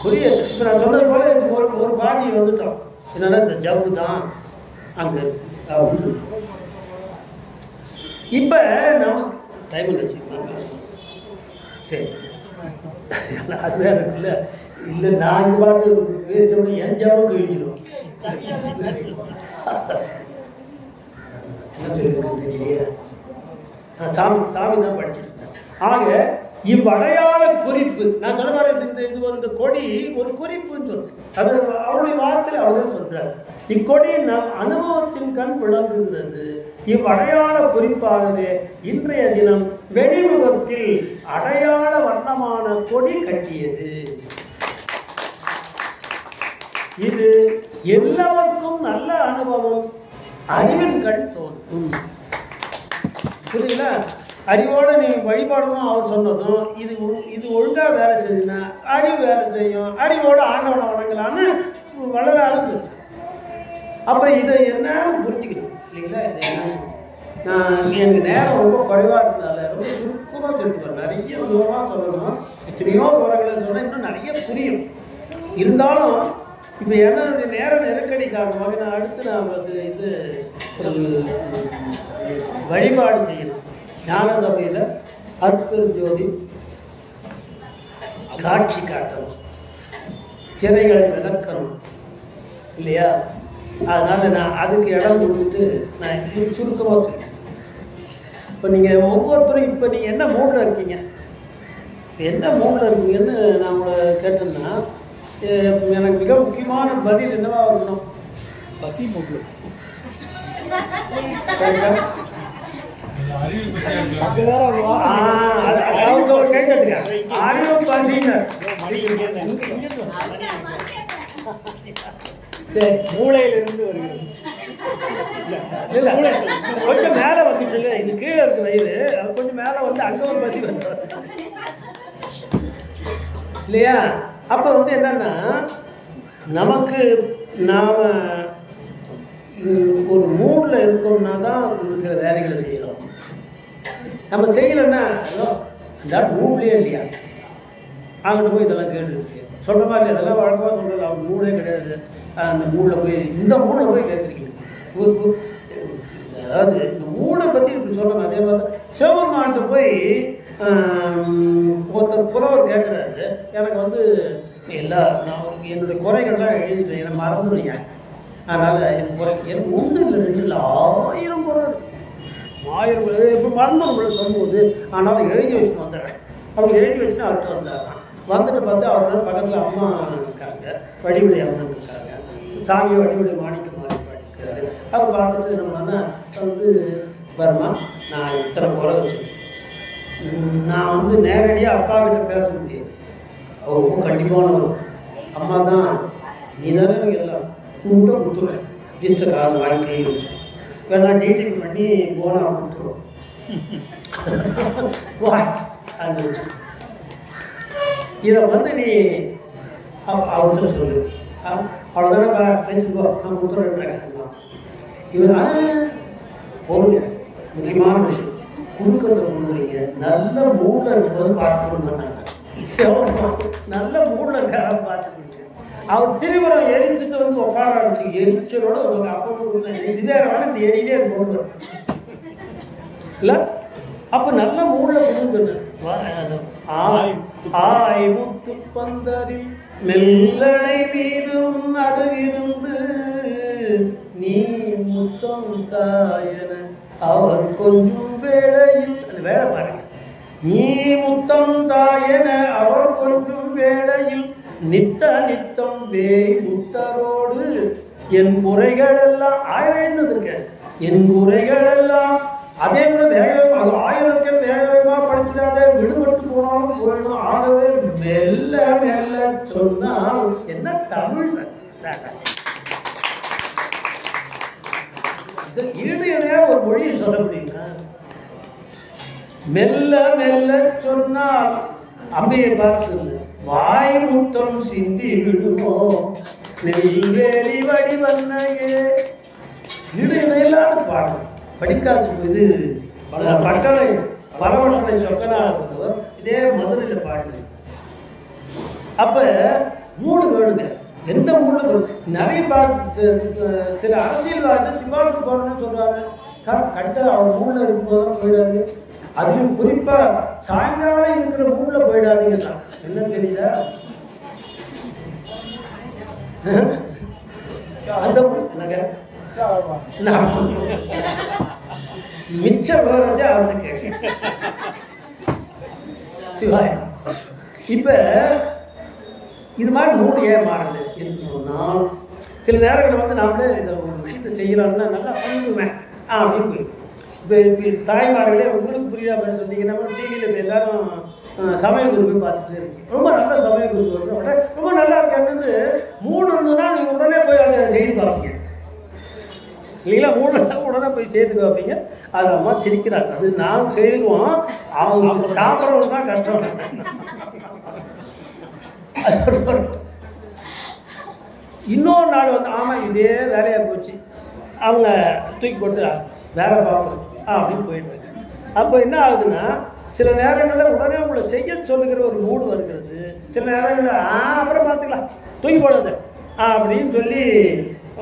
கொடியேற்ற. இப்போ நான் சொன்னது போல ஒரு பாதி வந்துட்டோம். என்னன்னா இந்த ஜவு தான் அங்கே இருக்கு. இப்போ நமக்கு டைம் வச்சுக்கோங்க. சரி, அது வேற இருக்குல்ல. இல்லை நான் இந்த பாட்டு பேசினோட என் ஜாபம் கழிஞ்சிடும். என்ன சொல்லியிருக்கேன் தெரியலையே. சாமி தான் படிச்சுட்டு இருந்தேன். ஆக இவ்வடையாள குறிப்பு நான் சொல்ல வர இந்த கொடி ஒரு குறிப்புன்னு சொல்றேன். அது அவருடைய வார்த்தையில் அவரே சொல்றாரு. இக்கொடி நம் அனுபவத்தின் கண் விளங்குகிறது. இவ்வடையாள குறிப்பானது இன்றைய தினம் வெளிமுகத்தில் அடையாள வண்ணமான கொடி கட்டியது. இது எல்லாருக்கும் நல்ல அனுபவம் அறிவின் கண் தோன்றும். புரியல? அறிவோடு நீ வழிபாடணும் அவர் சொன்னதும் இது ஒழுங்காக வேலை செய்யுதுன்னா அறிவு வேலை செய்யும். அறிவோடு ஆண்டவனை வணங்கலான்னு வளராலும் சொல்லுது. அப்போ இதை என்னன்னு புரிஞ்சுக்கணும் இல்லைங்களா? இது என்ன, நான் எனக்கு நேரம் ரொம்ப குறைவாக இருந்தால ரொம்ப சுருக்கமாக சொல்லிட்டு நிறைய விவரமாக சொல்லணும். எத்தனையோ விவரங்களை சொன்னால் இன்னும் நிறைய புரியும். இருந்தாலும் இப்போ என்னுடைய நேர நெருக்கடி காரணமாக நான் அடுத்து நான் இது ஒரு வழிபாடு செய்யணும். ஞான சபையில் அற்பெருஞ்சோதி காட்சி காட்டணும், திரைகளை விளக்கணும் இல்லையா? அதனால் நான் அதுக்கு இடம் கொடுத்துட்டு நான் இது சுருக்கமாக சொல்லுவேன். இப்போ நீங்கள் ஒவ்வொருத்தரும் இப்போ நீங்கள் என்ன மூடில் இருக்கீங்க, எந்த மூடில் இருக்கீங்கன்னு நான் உங்களை கேட்டேன்னா எனக்கு மிக முக்கியமான பதில் என்னவா இருக்கணும்? பசி மூடில். சரி, மூளையிலிருந்து வருகிறது. கொஞ்சம் மேலே வந்து சொல்லு, இது கீழே இருக்கு வயிறு, அது கொஞ்சம் மேலே வந்து அங்கே ஒரு பசி வந்து இல்லையா? அப்போ வந்து என்னன்னா நமக்கு நாம் ஒரு மூடில் இருக்கோம்னா தான் சில வேலைகளை செய்யலாம். நம்ம செய்யலைன்னா இந்த மூட்லேயே இல்லையா, அவங்ககிட்ட போய் இதெல்லாம் கேட்டு சொல்கிற மாதிரி அதெல்லாம் வழக்கமாக சொல்கிறது. அவங்க மூடே கிடையாது. அந்த மூடில் போய் இந்த மூடில் போய் கேட்குறீங்க. அதாவது இந்த மூடை பற்றி இப்படி சொல்கிறாங்க. அதே மாதிரி சிவபெருமான்ட்டு போய் ஒருத்தர் புலவர் கேட்குறாரு, எனக்கு வந்து நான் என்னுடைய குறைகள்லாம் எழுதிட்டேன், என்னை மறந்துடுங்க, அதனால் எனக்கு ஒன்றும் இல்லை 2 இல்லை 1000 குறை இருக்கு, 1000 இப்போ மறந்துடும் சொல்லும்போது, ஆனாலும் எழுதி வச்சுட்டு வந்துடுறேன். அவங்க எழுதி வச்சுட்டு அவர்கிட்ட வந்தாராம். வந்துட்டு பார்த்து அவர் பக்கத்தில் அம்மா இருக்காங்க, வடிவுடைய அம்மன் இருக்காங்க, சாமி வடிவுடைய மாணிக்க மாறி இருக்காரு. அவர் பார்த்துட்டு என்னன்னா வந்து வருமா, நான் இத்தனை குறை வச்சுருக்கேன், நான் வந்து நேரடியாக அப்பா கிட்ட பேச முடியாது, அவர் ரொம்ப கண்டிப்பானவர், அம்மா தான் நீ தானே எனக்கு எல்லாம் கூட்ட கொடுத்துருவேன், ரிஜிஸ்டர் கார்டு வாங்கி கை வச்சு வேணா டீட்டிங் பண்ணி போனால் கொடுத்துருவோம் அங்கே வச்சு இதை வந்து நீ அவர்கிட்ட சொல்லு, அவ்வளோதானே பேசிக்கோ, நான் கொடுத்துருவேன். இவர் பொருங்க முக்கியமான விஷயம் கொடுக்குறத கொடுக்குறீங்க, நல்ல மூடில் இருக்கும்போது பார்த்து கொடுங்க, நல்ல மூடில் இருக்கார பார்த்து கொடுங்க. அவர் திருமணம் எரிச்சுட்டு வந்து உட்கார ஆரம்பிச்சு எரிச்சலோட அப்போ இதே வேணா இந்த எரியிலே கொண்டு இல்லை, அப்போ நல்ல மூடில் கொடுக்குறது. ஆய் முத்து பந்தரில் மெல்லடை மீதும் அருகிருந்து நீ முத்தம் தாயன அவர் கொஞ்சம் வேளையில், அந்த வேலை பாருங்க, நீ முத்தம் தாயன அவர் கொஞ்சம் வேளையில் நித்த நித்தம் வேய் முத்தரோடு என் குறைகள் எல்லாம் 1000 எழுதுங்க, என் குறைகள் எல்லாம் அதே போல வேகமாக 1000 வேகமாக படிச்சிடாத, விடுபட்டு போனாலும் போயிடும், ஆகவே மெல்ல மெல்ல சொன்னால் என்ன தமிழ் இது ஈடு இணையா ஒரு மொழியை சொல்ல முடியுங்க. மெல்ல மெல்ல சொன்னால் அம்மையை பார்த்து வாய் முத்தம் சிந்தி விடுமோ நெல்வேலி வடிவன்னையே, ஈடு இணையில்லாத பாடம் படிக்காசு. இது பட்டளை பரவணத்தை சொக்கனாக இருந்தவர் இதே மதுரையில் பாடுது. அப்போ மூடு வேணுங்க, எந்த மூடு நிறைய சில அரசியல்வாதி சிம்மாவுக்கு போகணும்னு சொல்கிறாங்க சார், கடைசியில் அவர் மூடில் இருக்கும்போது போயிடாது, அதுவும் குறிப்பாக சாயங்காலம் இருக்கிற மூடில் போயிடாதீங்க சார். என்ன தெரியுதா அந்த மிச்ச விவரத்தை அவர்கிட்ட கேட்க சிவாய். இப்போ இது மாதிரி மூடு ஏன் மாறுது என்று சொன்னால், சில நேரங்களில் வந்து நாமளே இந்த ஒரு விஷயத்தை செய்யலாம்னா நல்லா பண்ணுவேன் அப்படின்னு போய் இப்போ தாய்மார்களே உங்களுக்கு புரியாம சொன்னீங்கன்னா டிவியில் எல்லாரும் சமய குருவை பார்த்துட்டே இருக்கீங்க, ரொம்ப நல்ல சமய குரு விட ரொம்ப நல்லா இருக்கான்னு மூடு இருந்ததுன்னா நீங்கள் உடனே போய் அதை செய்து பார்ப்பீங்க இல்லைங்களா, உடனே போய் செய்து பார்ப்பீங்க. அது அம்மா சிரிக்கிறாங்க, அது நான் செய்துக்குவோம், அவங்க சாப்பிட்றவங்க தான் கஷ்டம். இன்னொரு நாள் வந்து ஆமாம் இதே வேலையாக போச்சு, அவங்க தூக்கி போட்டு வேலை பார்ப்போம் அப்படின்னு போயிடுவாங்க. அப்போ என்ன ஆகுதுன்னா, சில நேரங்களில் உடனே உங்களை செய்ய சொல்லுகிற ஒரு மூடு வருகிறது, சில நேரங்களில் அப்புறம் பார்த்துக்கலாம் தூக்கி போடுறது அப்படின்னு சொல்லி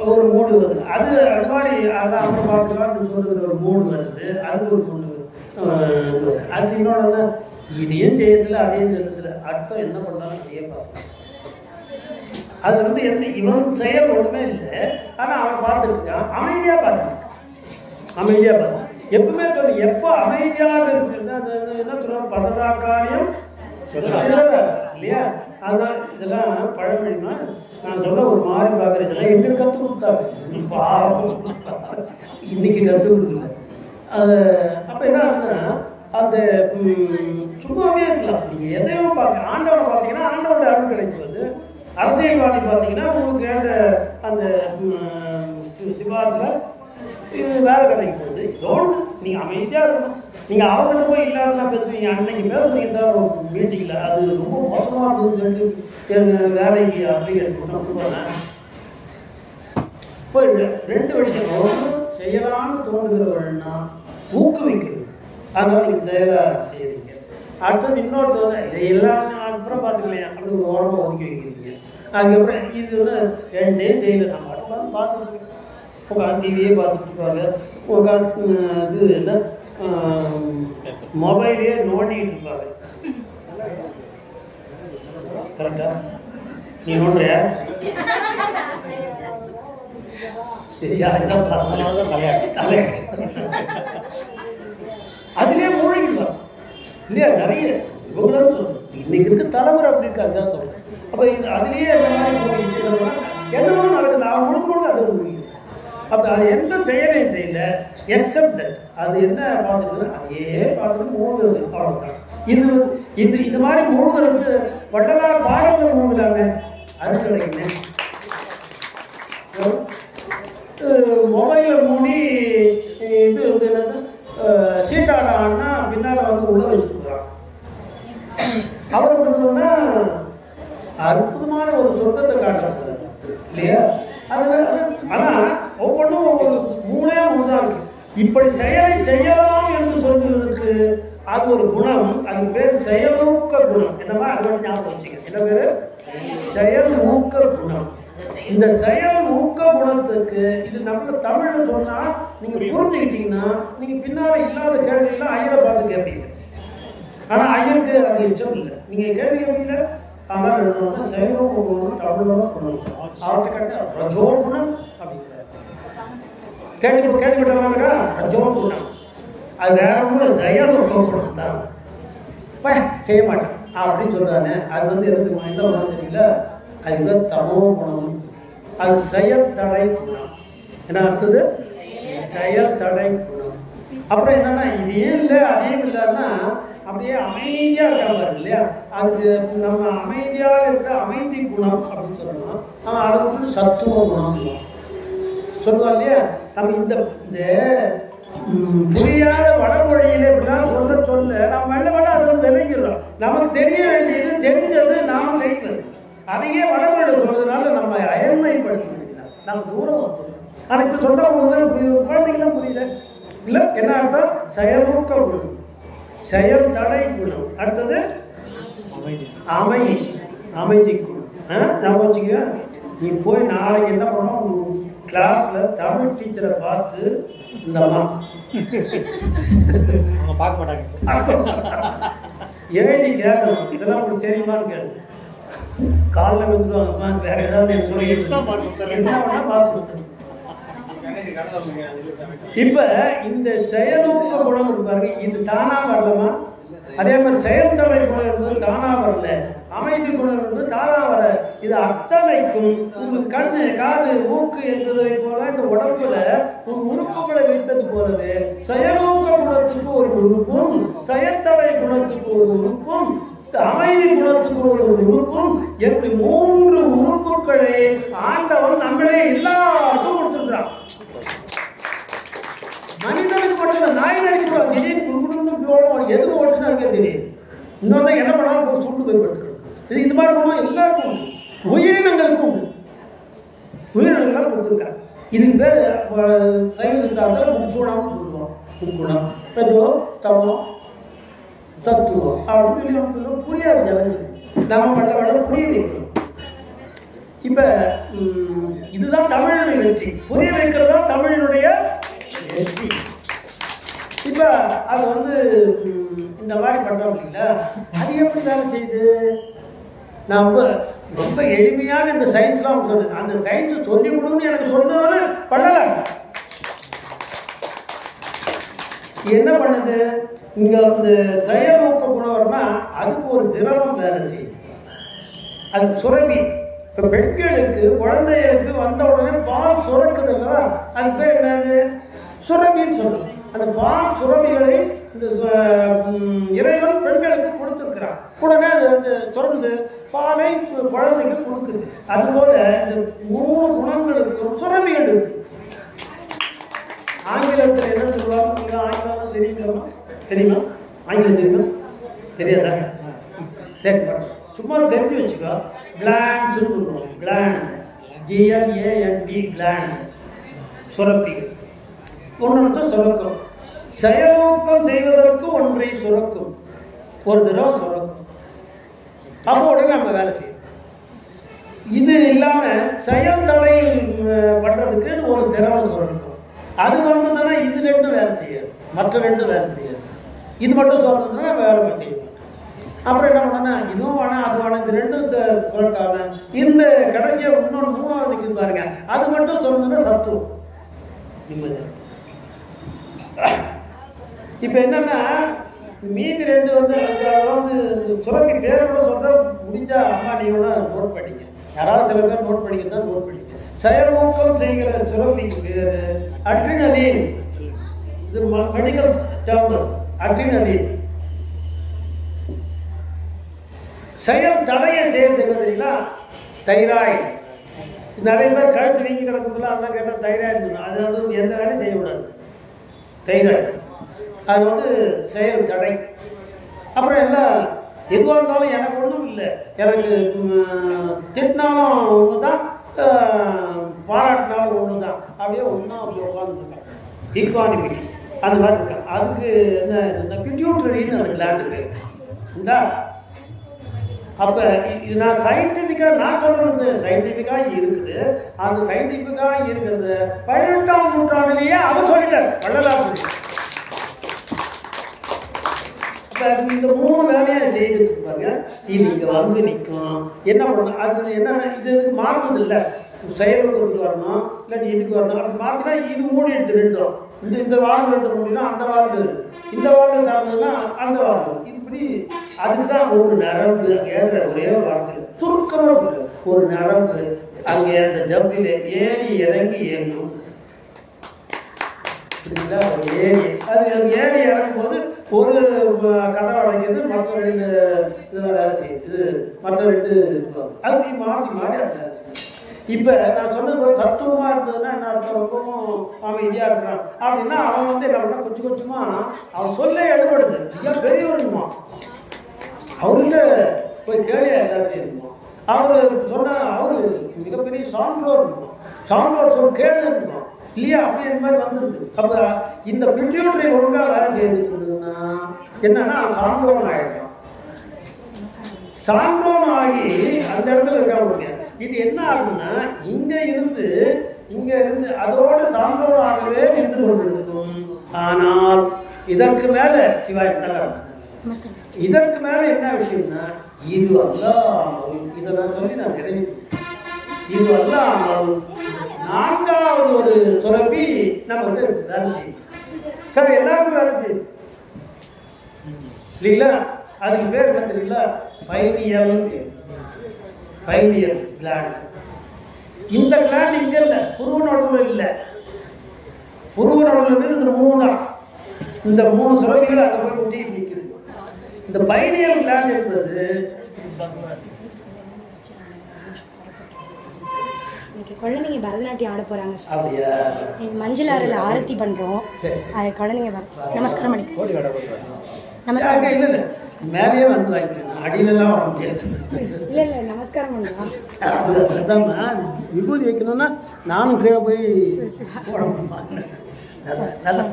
ஒரு மூடு வருது. அது மாதிரி அதான் அப்புறம் பார்த்துக்கலாம்னு சொல்லுகிற ஒரு மூடு வருது, அதுக்கு ஒரு மூடு அது. இன்னொன்று இதையும் செய்யறதில்ல அதையும் செய்யறதில்ல, அர்த்தம் என்ன பண்ணாலும் அதையே பார்த்து அது வந்து எந்த இவன் செயல் ஒன்றுமே இல்லை, ஆனால் அவன் பார்த்துட்டு இருக்கான், அமைதியாக பார்த்துட்டு அமைதியாக பார்த்து எப்பவுமே சொல்லு, எப்போ அமைதியாக இருக்குது என்ன சொல்லுவாங்க, பததா காரியம் இல்லையா. அதனால் இதெல்லாம் பழமொழிமா நான் சொல்ல ஒரு மாதிரி பார்க்குறேன், இதெல்லாம் எங்களுக்கு கற்றுக் கொடுத்தாங்க, இன்னைக்கு கற்றுக் கொடுக்கல. அது அப்போ என்ன ஆகுதுன்னா, அந்த சும்மாவே இருக்கலாம், நீங்கள் எதையும் பார்க்க ஆண்டவனை பார்த்தீங்கன்னா ஆண்டவனோட அருள் கிடைக்கும்போது, அரசியல்வாதி பார்த்தீங்கன்னா உங்களுக்கு கேட்ட அந்த சிவாத்தில் வேலை கிடைக்கும் போது இதோடு நீங்கள் அமைதியாக இருக்கணும். நீங்கள் அவங்ககிட்ட போய் இல்லாதெல்லாம் பேசுவீங்க, அன்னைக்கு பேசுவீங்க சார் மீட்டிங்கில், அது ரொம்ப மோசமாக இருக்குதுன்னு சொல்லிட்டு வேலைக்கு அப்ளிகேஷன் கொடுத்தேன். இப்போ 2 விஷயம், ஒன்று செய்யலான்னு தோணுகிறவர்கள்னா ஊக்குவிக்கிறது, அதனால் நீங்கள் செயலாக செய்கிறீங்க. அடுத்தது இன்னொருத்தவங்க இதையெல்லாம் அப்புறம் பார்த்துக்கலையா அப்படி ஒரு ஓரமாக ஒதுக்கி வைக்கிறீங்க. அதுக்கப்புறம் இது வந்து 2 டே செய்யலை, நம்ம பார்த்து பார்த்துட்டு உட்காந்து டிவியே பார்த்துட்டு இருப்பாங்க, இது என்ன மொபைலே நோண்டிட்டு இருப்பாங்க. கரெக்டா? நீ நோண்டுறியா? சரியா? தலையாட்டு அதுலேயே மூழ்கிடுவாங்க இல்லையா? நிறைய இவங்களும் சொல்லுவோம் இன்னைக்கு இருக்க தலைவர் அப்படி இருக்கு. அதுதான் சொல்லுவேன். அப்போ அதுலேயே இந்த மாதிரி மூழ்கிடுச்சுன்னா என்னவோ நடக்குது. அவன் முழுக்க முழுக்க அதை மூழ்கிடுது. அப்போ அது எந்த செயலையும் செய்யல எக்ஸப்ட் தட் அது என்ன பார்த்துட்டு அதையே பார்த்துட்டு மூழ்கிறது. அவ்வளோதான். இந்த மாதிரி மூழ்கிறது வட்டதார் பாரத மூழ்கலாமே அது கிடைக்குமே. மொபைலில் மூடி இது என்னது சீட்டாடான்னா பின்னால் வந்து உள்ள வச்சுருக்கான். அவர் பண்ணணும்னா அற்புதமான ஒரு சொர்க்கத்தை காட்டுறது இல்லையா? ஆனால் ஒவ்வொன்றும் ஒவ்வொரு மூணே தான் இருக்கு. இப்படி செயலை செய்யலாம் என்று சொல்வதற்கு அது ஒரு குணம். அது பேர் செயலூக்க குணம். என்னமா அது வந்து ஞாபகம் வச்சுக்க. என்ன பேர்? செயல் ஊக்க குணம். இந்த செயல் ஊக்க குணத்துக்கு இது நம்ம தமிழ்ல சொன்னா நீங்க புரிஞ்சுக்கிட்டீங்கன்னா நீங்க பின்னால இல்லாத கேள்வியெல்லாம் ஐயரை பார்த்து கேட்பீங்க. ஆனா ஐயருக்கு அது இஷ்டம் இல்லை. நீங்க கேள்வி கேட்பீங்க. ஆனால் செயலூக்க குணம் தமிழ்ல சொல்லணும். அவர்கிட்ட கேட்ட ரஜோ குணம் அப்படிங்கிற கேள்விப்பட்டவங்க ரஜோ குணம். அது வேற ஒன்றும் செயலூக்க குணம் தான். செய்ய மாட்டேன் அப்படின்னு சொல்றானே அது வந்து எனக்கு என்ன குணம் தெரியல. அது தமோ குணம். அது செயற்தடை குணம். என்ன அர்த்தது? செயற்தடை குணம். அப்புறம் என்னன்னா இதே இல்லை அதே இல்லைன்னா அப்படியே அமைதியாக இருக்காங்க இல்லையா? அதுக்கு நம்ம அமைதியாக இருக்க அமைதி குணம் அப்படின்னு சொல்லணும். அதை வந்து சத்துவ குணம் சொல்லுவா இல்லையா? நம்ம இந்த புரியாத வடமொழியில இப்படிதான் சொல்ல நம்ம வெள்ள அதை வந்து விளைகிறோம். நமக்கு தெரிய வேண்டியது தெரிஞ்சது நாம் செய்வது. அதையே வடமொழியில் சொல்றதுனால நம்ம அயல்மைப்படுத்திக்கிட்டு நம்ம தூரம் வந்துடுறோம். ஆனால் இப்போ சொல்றவங்க புரியுது, குழந்தைங்களாம் புரியுது இல்லை? என்ன அர்த்தம்? செயலூக்க குணம், செயல் தடை குணம். அடுத்தது அமைதி குணம். நான் வச்சுக்க. நீ போய் நாளைக்கு என்ன பண்ணணும்? கிளாஸ்ல தமிழ் டீச்சரை பார்த்து இந்த அம்மா பார்க்க மாட்டாங்க எழுதி கேட்கணும். இதெல்லாம் உங்களுக்கு தெரியுமான்னு கேளு. காலில் வந்துடுவாங்க. வேற ஏதாவது எனக்கு சொல்லி என்ன பண்ணா பார்த்து. இப்ப இந்த செயலூக்க குணம் இருப்பாரு. இது தானா வரலமா? அதே மாதிரி செயல்தடை குணம் என்பது தானா வரல. அமைதி குணம் என்பது தானா வர. இது அத்தனைக்கும் உங்களுக்கு கண்ணு காது மூக்கு என்பதை போல இந்த உடம்புல ஒரு உறுப்புகளை வைத்தது போலவே செயலூக்க குணத்துக்கு ஒரு உறுப்பும் செயற்தடை குணத்துக்கு ஒரு உறுப்பும் அமைதி குணத்துக்கு ஒரு உறுப்பும் எப்படி 3 உறுப்புகளை ஆண்டவன் நம்மளே எல்லாருக்கும் கொடுத்துருக்கிறான். மனிதனுக்கு மட்டும் நாய் நடிக்கிறோம். திடீர்னு குடும்பம் எதுக்கு ஓடுச்சுன்னா இருக்கே தெரியும். இன்னொரு என்ன பண்ணாலும் சுண்டு போய் படுத்துக்கிறோம். இது இந்த மாதிரி குணம் எல்லாருக்கும் உண்டு. உயிரினங்களுக்கும் உண்டு. உயிரினங்களாம் கொடுத்துருக்காங்க. இதுக்கு பேர் சைவ சித்தாந்தத்தில் முக்குணம்னு சொல்லுவோம். முக்குணம் தத்துவம் தவம் தத்துவம் அப்படின்னு சொல்லி புரியாது ஜனங்களுக்கு. நம்ம மற்ற புரிய வைக்கணும். இப்போ இதுதான் தமிழனுடைய வெற்றி. புரிய வைக்கிறது தான் தமிழனுடைய வெற்றி. இப்போ அது வந்து இந்த மாதிரி பண்ணுறோம் இல்லைங்களா? அது எப்படி வேலை செய்யுது? நான் ரொம்ப எளிமையாக இந்த சயின்ஸ்லாம் சொல்லுது. அந்த சயின்ஸை சொல்லி கொடுன்னு எனக்கு சொன்னவரை பண்ணலை. என்ன பண்ணுது? இங்கே வந்து செயலூக்க குணவர்னா அதுக்கு ஒரு திரவம் வேலை செய்யுது. அது சுரபி. இப்போ பெண்களுக்கு குழந்தைகளுக்கு வந்த உடனே பால் சுரக்குது இல்லவா? அது பேர் என்னது? சுரபின்னு சொல்லுது. அந்த பால் சுரபிகளை இந்த இறைவன் பெண்களுக்கு கொடுத்துருக்கிறான். உடனே அது வந்து சுரந்து பாலை குழந்தைக்கு கொடுக்குது. அதுபோல இந்த 3 குணங்களுக்கும் சுரபிகள் இருக்கு. ஆங்கிலத்தில் என்ன சொல்லுவாங்க? ஆங்கிலம் தெரியுமா? தெரியுமா? ஆங்கிலம் தெரியுமா? தெரியாதா? சரி, சும்மா தெரிஞ்சு வச்சுக்கோ. கிளாண்ட்ஸ்ன்னு சொல்லுவோம். கிளாண்ட், GLAND, கிளாண்ட், சுரப்பிகள். ஒன்று சுரக்கும். செயலூக்கம் செய்வதற்கு ஒன்றை சுரக்கும். ஒரு தடவை சுரக்கும். அப்போ உடனே நம்ம வேலை செய்யணும். இது இல்லாமல் செயல் தடை பண்ணுறதுக்கு ஒரு திரவம் சுரக்கும். அது வந்ததுன்னா இது ரெண்டும் வேலை செய்யாது, மற்ற ரெண்டும் வேலை செய்யாது. இது மட்டும் சொல்றதுன்னா வேலை செய்யும். அப்புறம் என்ன பண்ணா இதுவும் வேணாம் அது வேணாம், இது ரெண்டும் குறைக்காம இந்த கடைசியாக இன்னொன்று மூணாவது நிற்குது பாருங்க, அது மட்டும் சொல்றதுன்னா சத்துவம் நிம்மதி. இப்போ என்னன்னா மீதி ரெண்டு வந்து சுரப்பி பேரை கூட சொல்ற முடிஞ்சா அம்மா நீங்களோட நோட் பண்ணிக்க, யாராவது சில பேர் நோட் பண்ணிக்க தான் நோட் பண்ணிக்க. செயலூக்கம் செய்கிற சுரப்பிக்கு பேர் அட்ரினலின். இது மெடிக்கல் டேர்ம் அட்ரினலின். செயல் தடையை செய்யறது என்ன தெரியுங்களா? தைராய்டு. நிறைய பேர் கழுத்து வீங்கி கிடக்கும்போது அதெல்லாம் கேட்டால் தைராய்டு, அது வந்து எந்த வேலையும் செய்யக்கூடாது. தைராய்டு அது வந்து செயல் தடை. அப்புறம் எல்லாம் எதுவாக இருந்தாலும் எனக்கு ஒன்றும் இல்லை, எனக்கு திட்டினாலும் ஒன்று தான், பாராட்டினாலும் ஒன்று தான், அப்படியே ஒன்றா அப்படி உட்காந்துருக்கான். ஈக்வானிமிட்டி அந்த மாதிரி இருக்கான். அதுக்கு என்ன இந்த பிட்யூட்டரின்னு அந்த கிளாண்டுக்கு உண்டா. அப்போ இது நான் சயின்டிஃபிக்காக நான் சொல்கிறது சயின்டிஃபிக்காக இருக்குது. அந்த சயின்டிஃபிக்காக இருக்கிறது 18ஆம் நூற்றாண்டிலேயே அவர் சொல்லிட்டார், வள்ளலார் சொல்லிட்டார். இந்த மூணு வேலையை செய்துட்டு பாருங்க, இது இங்கே வந்து நிற்கும். என்ன பண்ணணும் அது என்னென்ன இது இதுக்கு மாற்றுது இல்லை, செயலுக்கு வரணும் இல்லாட்டி இதுக்கு வரணும். அப்படி மாற்றினா இது மூடிடுது ரெண்டும். இந்த வாழ்வு ரெண்டு மூடினா அந்த வாழ்வு, இந்த வாழ்வு தாழ்ந்ததுன்னா அந்த வாழ்வு. இப்படி அதுக்கு தான் ஒரு நரம்பு ஏற ஒரே வார்த்தை சுருக்கமாக சொல்லுது. ஒரு நரம்பு அங்கே அந்த ஜப்பில் ஏறி இறங்கி இயங்கும். ஏரி அது ஏறி இறங்கும்போது ஒரு கதவை அடைக்கிறது, மற்ற ரெண்டு இதில் வேலை செய்யுது, இது மற்ற ரெண்டு அது மாற்றி மாறி அது வேலை செய்யும். இப்போ நான் சொன்னது போது தத்துவமாக இருந்ததுன்னா என்ன அர்த்தம், ரொம்பவும் அமைதியாக இருக்கிறான் அப்படின்னா அவன் வந்து என்ன பண்ணால் கொஞ்சம் கொஞ்சமாக அவன் சொல்ல எடுபடுது. ஐயா பெரியவருமா அவர்கிட்ட போய் கேள்வி எல்லாத்தையும் இருக்குமா, அவர் சொன்ன அவர் மிகப்பெரிய சான்றோர் இருக்கும், சான்றோர் சொல் கேள்வி இருக்கும் இல்லையா, அப்படி இந்த மாதிரி வந்துடுது. அப்போ இந்த பிட்யூட்டரி ஒழுங்காக வேலை செய்துட்டு இருந்ததுன்னா என்னன்னா சான்றோன் ஆகிடும். சான்றோன் ஆகி அந்த இடத்துல இருக்காங்க. இது என்ன ஆகும்னா இங்கே இருந்து அதோடு சான்றோனாகவே நின்று கொண்டிருக்கும். ஆனால் இதற்கு மேலே சிவாய் இதற்கு மேலே என்ன விஷயம்னா இது அல்லாமல், இதை நான் சொல்லி நான் நிறைவு, இது அல்லாமல் நான்காவது ஒரு சுரப்பி நம்ம கிட்ட இருக்கு, வேலை செய்யும். சார் எல்லாருக்கும் வேலை செய்யுது இல்லைங்களா? அதுக்கு பேர் என்ன தெரியல, பைனியல் பைனியல் கிளாண்ட். இந்த கிளாண்ட் இங்கே இல்லை, புருவ நடுவில் இல்லை, புருவ நடுவில் இந்த மூணு தான், இந்த மூணு சுரப்பிகள் அங்கே போய் முட்டி நிற்குது. இந்த பைனியல் கிளாண்ட் என்பது குழந்தைங்க பரதநாட்டியம் ஆட போறாங்க. அப்படியா? மஞ்சள் ஆறில் ஆரத்தி பண்றோம். குழந்தைங்க நமஸ்காரம் பண்ணி நமஸ்காரம் இல்லை மேலேயே வந்து வாங்கிக்கலாம், அடியிலலாம் வர முடியாது. இல்லை இல்லை நமஸ்காரம் பண்ணலாம். அதுதான் விபூதி வைக்கணும்னா நானும் கீழே போய் போட முடியுமா? நல்லா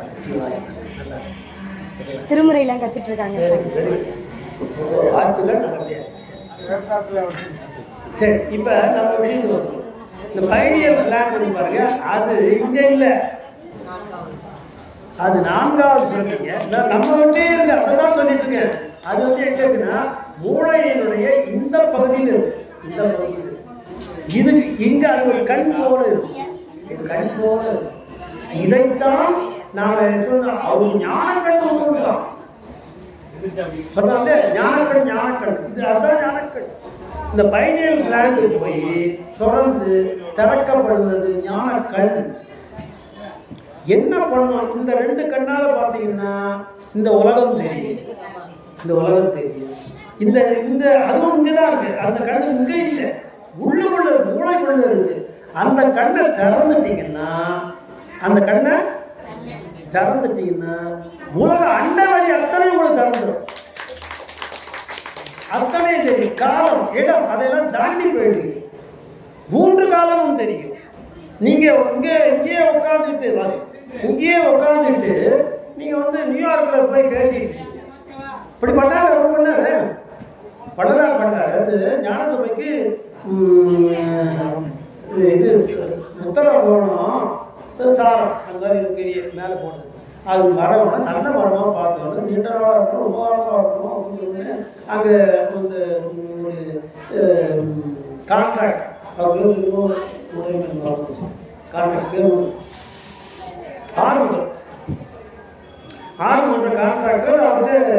திருமுறையெல்லாம் கத்துட்டு இருக்காங்க. சரி, இப்போ நம்ம விஷயத்துக்கு வந்துடும். இந்த பைனியல் கிளாண்ட் பாருங்க, அது இங்க இல்லை, அது நான்காவது சுரப்பிங்க. நம்ம விட்டே இருக்கு, அதான் சொல்லிட்டு இருக்கேன். அது வந்து எங்க இருக்குன்னா மூளையினுடைய இந்த பகுதியில் இருக்கு, இந்த பகுதியில் இதுக்கு இங்க அது ஒரு கண் போல இருக்கும், கண் போல இருக்கும். இதைத்தான் நாம அவர் ஞானக்கண் ஒன்றுதான் சொன்னாலே, ஞானக்கண் ஞானக்கண், இது அதுதான் ஞானக்கண். இந்த பைனியல் கிளாண்ட் போய் சுரந்து திறக்கப்படுவது ஞானக்கண். என்ன பண்ணும், இந்த ரெண்டு கண்ணால பார்த்தீங்கன்னா இந்த உலகம் தெரியும், இந்த உலகம் தெரியும். இந்த இந்த அதுவும் இங்கதான் இருக்கு, அந்த கண்ணு இங்கே இல்லை, உள்ளுக்குள்ள மூளைக்குள்ள இருக்கு. அந்த கண்ணை திறந்துட்டீங்கன்னா, அந்த கண்ணை திறந்துட்டீங்கன்னா உலக அண்டவழி அத்தனை உங்களுக்கு திறந்துடும். அத்தனை தெரியும், காலம் இடம் அதெல்லாம் தாண்டி போயிடுவீங்க. 3 காலமும் தெரியும். நீங்க இங்கேயே உட்காந்துட்டு இங்கேயே உட்காந்துட்டு நீங்க வந்து நியூயார்க்ல போய் பேசிட்டு இருக்கீங்க. இப்படி பண்ணாரு, ஒரு பண்ணாரு பண்ணாரு. அது ஞானசபைக்கு இது உத்தரவு போகணும், சாரம் அந்த மாதிரி பெரிய மேலே போடுறது. அது மரம்னா நல்ல மரமாக பார்த்துக்கணும், நீண்ட நாளாக இருக்கணும், ரொம்ப காலமாக இருக்கணும் அப்படின்னு சொல்லி அங்கே வந்து ஒரு கான்ட்ராக்ட் அவர் கான்ட்ராக்ட் பேர் ஆறுமுக கான்ட்ராக்டர் அவர்கிட்ட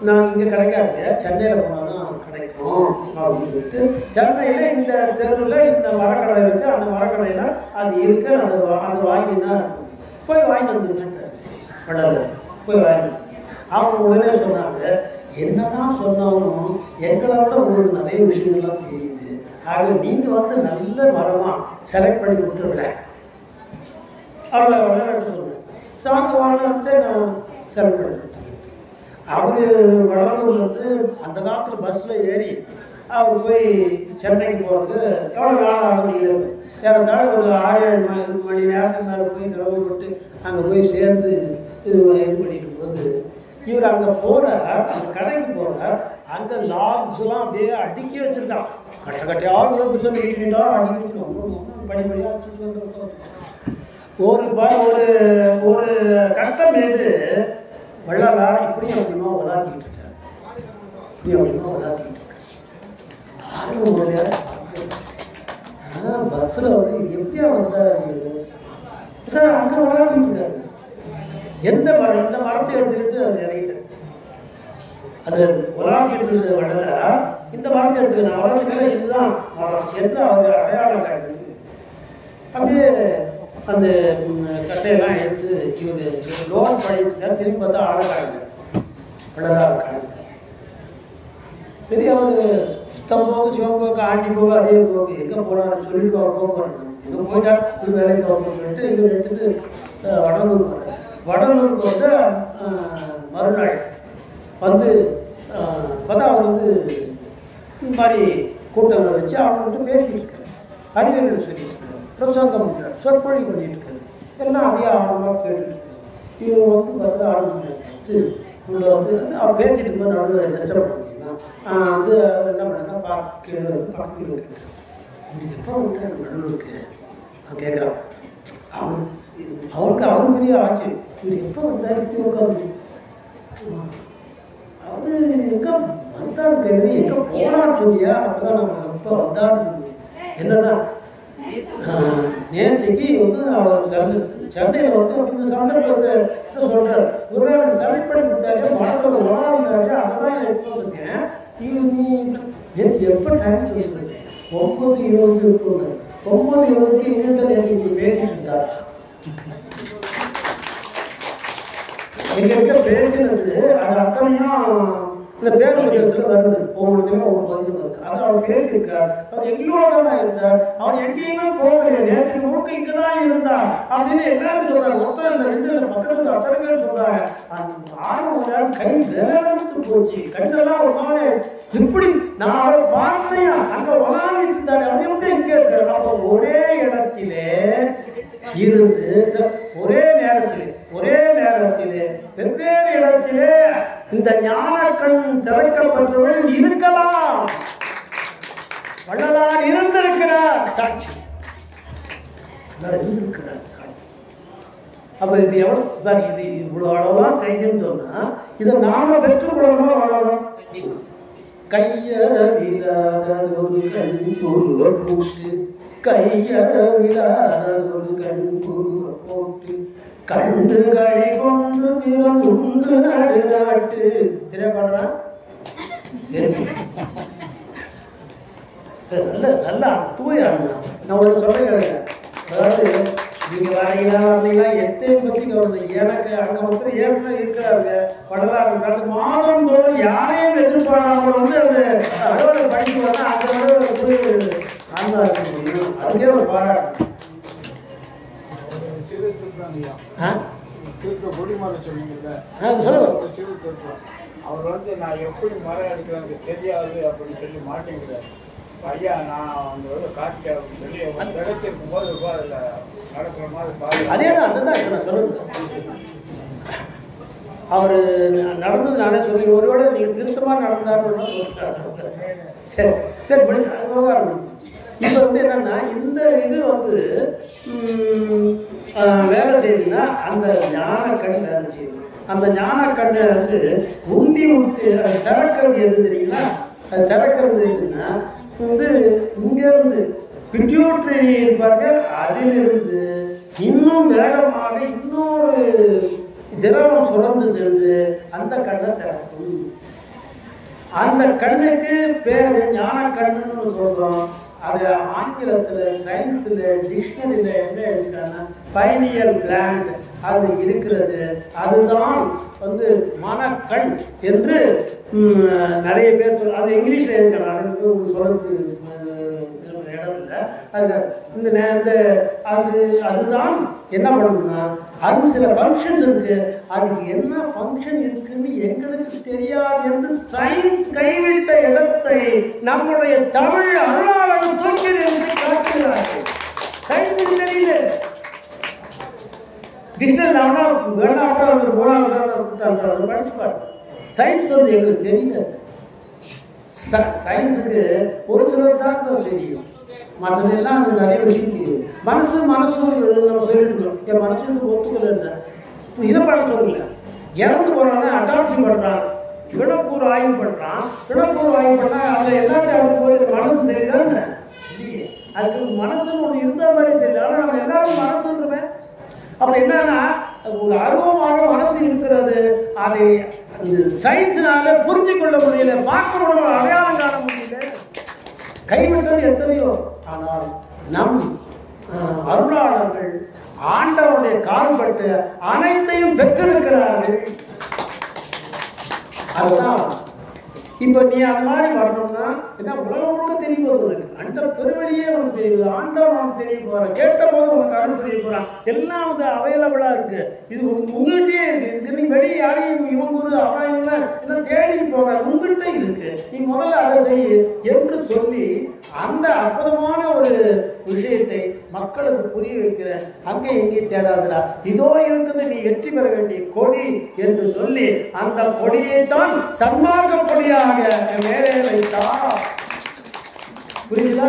நான் இங்கே கிடைக்காதுங்க, சென்னையில் போனால் தான் கிடைக்கும் அப்படின்னு சொல்லிட்டு சென்னையில் இந்த தெருவில் இந்த மரக்கடை இருக்குது, அந்த மரக்கடையில் அது இருக்குது, அது வாங்கினா போய் வாங்கி வந்துருங்கன்ட்டு படாது போய் வாங்கி. அவங்க உடனே சொன்னாங்க, என்னதான் சொன்னாலும் எங்களை விட உங்களுக்கு நிறைய விஷயங்கள்லாம் தெரியுது, ஆக நீங்கள் வந்து நல்ல மரமாக செலக்ட் பண்ணி கொடுத்துருக்கேன் அவ்வளோ வளரட்டு சொன்னேன். சாங்க வாழ்நாளே நான் செலக்ட் பண்ணி கொடுத்தேன். அவர் வளர்ந்தூர்லேருந்து அந்த காலத்தில் பஸ்ஸில் ஏறி அவர் போய் சென்னைக்கு போகிறதுக்கு எவ்வளோ நாள் ஆகுது, ஏறத்தாழ ஒரு 6-7 மணி நேரத்துக்கு மேலே போய் சிரமப்பட்டு அங்கே போய் சேர்ந்து இது பண்ணிட்டு போது இவர் அங்கே போகிறார், அந்த கடைக்கு போகிறார். அங்கே லாக்ஸ்லாம் அப்படியே அடுக்கி வச்சுருக்கான், கட்டையாக நீட்டாக அடுக்கி வச்சுருக்கோம், படிப்படியாக வச்சுட்டு ஒரு கட்டம் மீது வள்ளலார் இப்படியும் அப்படிமா வளாத்திக்கிட்டு இருக்கார், இப்படியும் அப்படிமா வளாத்திக்கிட்டு இருக்கார். பஸ்ஸில் வந்து இது எப்படியா வந்தார் சார், அங்கே வளர்த்திட்டு இருக்காரு. எந்த மரம், இந்த மரத்தை எடுத்துக்கிட்டு அவர் இறங்கிட்டார். அது வளர்த்திட்டு இருந்த வள்ளலார் இந்த மரத்தை எடுத்துக்க, நான் வளர்த்துக்கிட்ட இதுதான் மரம் என்று அவர் அடையாளம் காட்டி அப்படியே அந்த கட்டையெல்லாம் எடுத்து இவர் லோன் பண்ணிட்டு திரும்பி பார்த்தா ஆழக்காங்க வள்ளலார் காங்க. சரி, அவர் சுத்தம் போக்கு சிவம் போக்கு ஆண்டி போக்கு அதே போக்கு எங்கே போனான்னு சொல்லிட்டு அவர் போக்குறாங்க. எங்கே போயிட்டா ஒரு வேலைக்கு போகணும்னு சொல்லிட்டு இவர் எடுத்துட்டு வடலூர் வர்றார். வடலூருக்கு வந்து மறுநாள் வந்து பார்த்தா அவர் வந்து இந்த மாதிரி கூட்டங்களை வச்சு அவங்கள்ட்ட பேசிகிட்டு இருக்காரு, அறிவியல் சொல்லிட்டு இருக்காரு, பிரசங்கம் பண்ணுறாரு, சொற்பொழி பண்ணிட்டு இருக்காரு, எல்லாம் அதே ஆழமாக கேட்டுட்டு இருக்காரு. இவர் வந்து பார்த்தா ஆரம்பிச்சு உள்ள வந்து அவர் பேசிட்டு இருக்கும்போது நடுவில் டிஸ்டர்ப் பண்ணிங்கன்னா வந்து என்ன பண்ணா பக்கத்தில் இருக்கு. இவர் எப்போ வந்தார் வடலூருக்கு அவன் கேட்குறான். அவருக்கு பெரிய ஆச்சு, இவர் எப்போ வந்தார் இப்படி உட்காந்து அவரு எங்கே வந்தான்னு கேட்குது, எங்கே போனான்னு சொல்லியா, அப்போ தான் நம்ம எப்போ வந்தான்னு சொல்லி என்னன்னா நேற்றுக்கு வந்து அவர் சென்னையில் வந்து இந்த சந்தர்ப்பத்தை சொல்கிறார், ஒரு நாள் செலக்ட் பண்ணி கொடுத்தாலே மரத்தில் உணாவினாலே அதை தான் எடுத்து வந்திருக்கேன். இது நீ நேற்று எப்போ டைம் சொல்லியிருக்கேன் 9:20 இருக்குங்க, 9:20க்கு இன்னும் நேற்று இங்கே பேசிட்டு இருந்தார். எங்ககிட்ட பேசினது அது அத்தனையும் இந்த பேரத்தில் வருது, ஒவ்வொருத்தையும் ஒவ்வொரு பதிவு வருது. அது அவர் பேசியிருக்கார், அவர் எங்களோட தான் இருந்தார், அவர் எங்கேயுமே போகலையே, நேற்று முழுக்க இங்கே தான் இருந்தார் அப்படின்னு எல்லாரும் சொல்றாங்க. மொத்தம் இந்த 2 பக்கத்தில் அத்தனை பேர் சொல்றாங்க. அந்த 6 மணி நேரம் கை வேலைத்து போச்சு, கண்ணெல்லாம் ஒரு நாள் இப்படி நான் அவரை பார்த்தையா அங்கே வளாவிட்டு இருந்தாரு, அவர் எப்படி எங்கே இருக்காரு. அப்போ ஒரே இடத்திலே இருந்து ஒரே நேரத்திலே வெவ்வேறு இடத்திலே இந்த ஞானக்கண் திறக்கப்பட்டவர்கள் இருக்கலாம். வள்ளலார் இருந்திருக்கிறார் சாட்சி, இருந்திருக்கிறார் சாட்சி. அப்ப இது எவ்வளவு இது இவ்வளவு அளவுலாம் செய்யன்னு சொன்னா இதை நாம பெற்றுக்கொள்ளணும். அவ்வளவுதான். கையறவில்லாதொரு கண் புருவ போட்டு, கையறவில்லாதொரு கண் புருவ போட்டு, கண்டு கழி கொண்டு பிறந்து நடுநாட்டு திரைப்படா நல்லா தூய அண்ணா. நான் ஒன்று சொல்ல கேளுங்க, அதாவது நீங்கள் வரீங்களா எத்தையை பற்றி கவனம். எனக்கு அங்கே ஒருத்தர் ஏற்கனவே இருக்கிறாருங்க வள்ளலார் இருக்காரு. மாதம் தோறும் யாரையும் எதிர்பாராமல் வந்து அந்த அலுவலக படிப்பு வந்து அந்த அளவு ஆன்மா இருக்க முடியும். அதுக்கே ஒரு பாராட்டு. அவர் வந்து நான் எப்படி மரம் எடுக்கிறது தெரியாது அப்படின்னு சொல்லி மாட்டேங்கிறார். ஐயா நான் அந்த காட்டி அப்படின்னு சொல்லி கிடைச்சிருக்கும் போது அதில் நடக்கிற மாதிரி பாரு. அதே தான் அதுதான் நான் சொல்லுங்க. அவர் நடந்தது நானே சொல்லி ஒருவேளை நீங்கள் திருத்தமாக நடந்தாருன்னு சொல்லிட்டாரு. சரி சரி படி விவகாரம் இப்போ வந்து என்னன்னா இந்த இது வந்து வேலை செய்யுதுன்னா அந்த ஞான கண் வேலை செய்யுது. அந்த ஞான கண்ணை வந்து உண்டி விட்டு அது திறக்கிறது எது தெரியுங்களா? அது திறக்கிறது எதுன்னா வந்து இங்கேருந்து பிட்யூட்டரி இருப்பாங்க, அதிலிருந்து இன்னும் வேகமாக இன்னொரு திரவம் சுரந்து சென்று அந்த கண்ணை திறக்கும். அந்த கண்ணுக்கு பேர் ஞான கண்ணுன்னு சொல்கிறோம். அது ஆங்கிலத்தில் சயின்ஸில் டிக்ஷனரியில் என்ன இருக்காங்கன்னா பைனியல் கிளாண்ட் அது இருக்கிறது. அதுதான் வந்து மனக்கண் என்று நிறைய பேர் சொல். அது இங்கிலீஷில் இருக்கலாம், அதுக்கு உங்களுக்கு சொல்கிறதுக்கு இடம் இல்லை. அது இந்த அதுதான் என்ன பண்ணணும்னா அது சில ஃபங்க்ஷன்ஸ் இருக்கு. அதுக்கு என்ன ஃபங்க்ஷன் இருக்குன்னு எங்களுக்கு தெரியாது என்று சயின்ஸ் கைவிட்ட இடத்தை நம்முடைய தமிழ் அருளாளர்கள் தூக்கி நிறுத்தி காட்டுகிறார்கள். சயின்ஸுக்கு தெரியல. டிக்ஷனரி படிச்சு பாருங்க. சயின்ஸ் வந்து எங்களுக்கு தெரியல. சயின்ஸுக்கு ஒரு சிலர் தான் தெரியும், மற்றதெல்லாம் அது நிறைய விஷயம் தெரியும். மனசு நம்ம சொல்லிட்டு இருக்கோம், என் மனசுக்கு ஒத்துக்கல இதை பண்ண சொல்லல. இறந்து போறான்னா அடாப்சி பண்றான், விடக்கூறு ஆய்வு பண்றான். விடக்கூறு ஆய்வு பண்ணா அதை எல்லாத்தையும் அவருக்கு போய் மனசு தெரியுதான்னு இல்லையே. அதுக்கு மனசுன்னு ஒன்று இருந்த மாதிரி தெரியல. ஆனால் நம்ம எல்லாரும் மனசுன்றமே. அப்போ என்னன்னா ஒரு அருவமாக மனசு இருக்கிறது. அதை சயின்ஸினால புரிஞ்சு கொள்ள முடியல, பார்க்க முடியல, அடையாளம் காண முடியல. கைவிட்டது எத்தனையோ. ஆனால் நம் அருளாளர்கள் ஆண்டவருடைய கால்பட்டு அனைத்தையும் பெற்றிருக்கிறார்கள். அதுதான் இப்போ நீ அந்த மாதிரி வரணும்னா என்ன உலகம் முழுக்க தெரிய போகுது. உனக்கு அந்த பெருவெளியே உனக்கு தெரியுது, ஆண்டவன் உனக்கு தெரிய போகிறான், கேட்ட போது உனக்கு அருள் தெரிய போகிறான். எல்லாம் வந்து அவைலபிளாக இருக்குது. இது உங்கள்கிட்டயே இருக்குது. இதுக்கு நீ வெளியே யாரையும் இவன் குரு அவன் இவன் எல்லாம் தேடிட்டு போக உங்கள்கிட்ட இருக்குது. நீ முதல்ல அதை செய் என்று சொல்லி அந்த அற்புதமான ஒரு விஷயத்தை மக்களுக்கு புரிய வைக்கிற. அங்கே எங்கே தேடாதுடா, இதோ இருக்குது நீ வெற்றி பெற வேண்டிய கொடி என்று சொல்லி அந்த கொடியைத்தான் சன்மார்க்க கொடியாக மேலே வைத்தா. புரியுதா?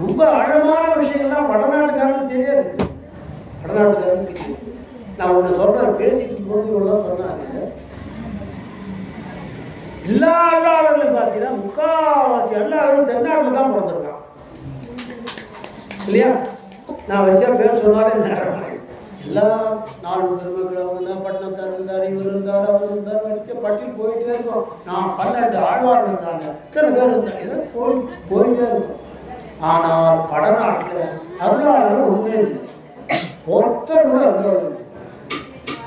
ரொம்ப ஆழமான விஷயங்கள்லாம் வடநாட்டுக்காரனுக்கு தெரியாது. வடநாட்டுக்காரனுக்கு தெரியும். நான் ஒன்று சொல்றேன், பேசிட்டு போது இவ்வளோ சொன்னாங்க. எல்லா அருளாளர்களும் பார்த்தீங்கன்னா முக்கால்வாசி அருளாளர்களும் தென்னாட்டில் தான் பிறந்திருக்கான் இல்லையா? நான் வரிசையாக பேர் சொன்னாலே நேரம் எல்லா 4 பெருமக்கள் அவங்க பட்டினத்தார் இருந்தார், இவர் இருந்தார், அவர் இருந்தார், வரிசை பட்டியல் போயிட்டே இருக்கும். நான் 12 ஆழ்வார் இருந்தாங்க, இத்தனை பேர் இருந்தாங்க, இதை போயிட்டே இருக்கும். ஆனால் வடநாட்டில் அருளாளர்கள் ஒன்றுமே இல்லை. ஒருத்தர் கூட அருளாளர்கள்.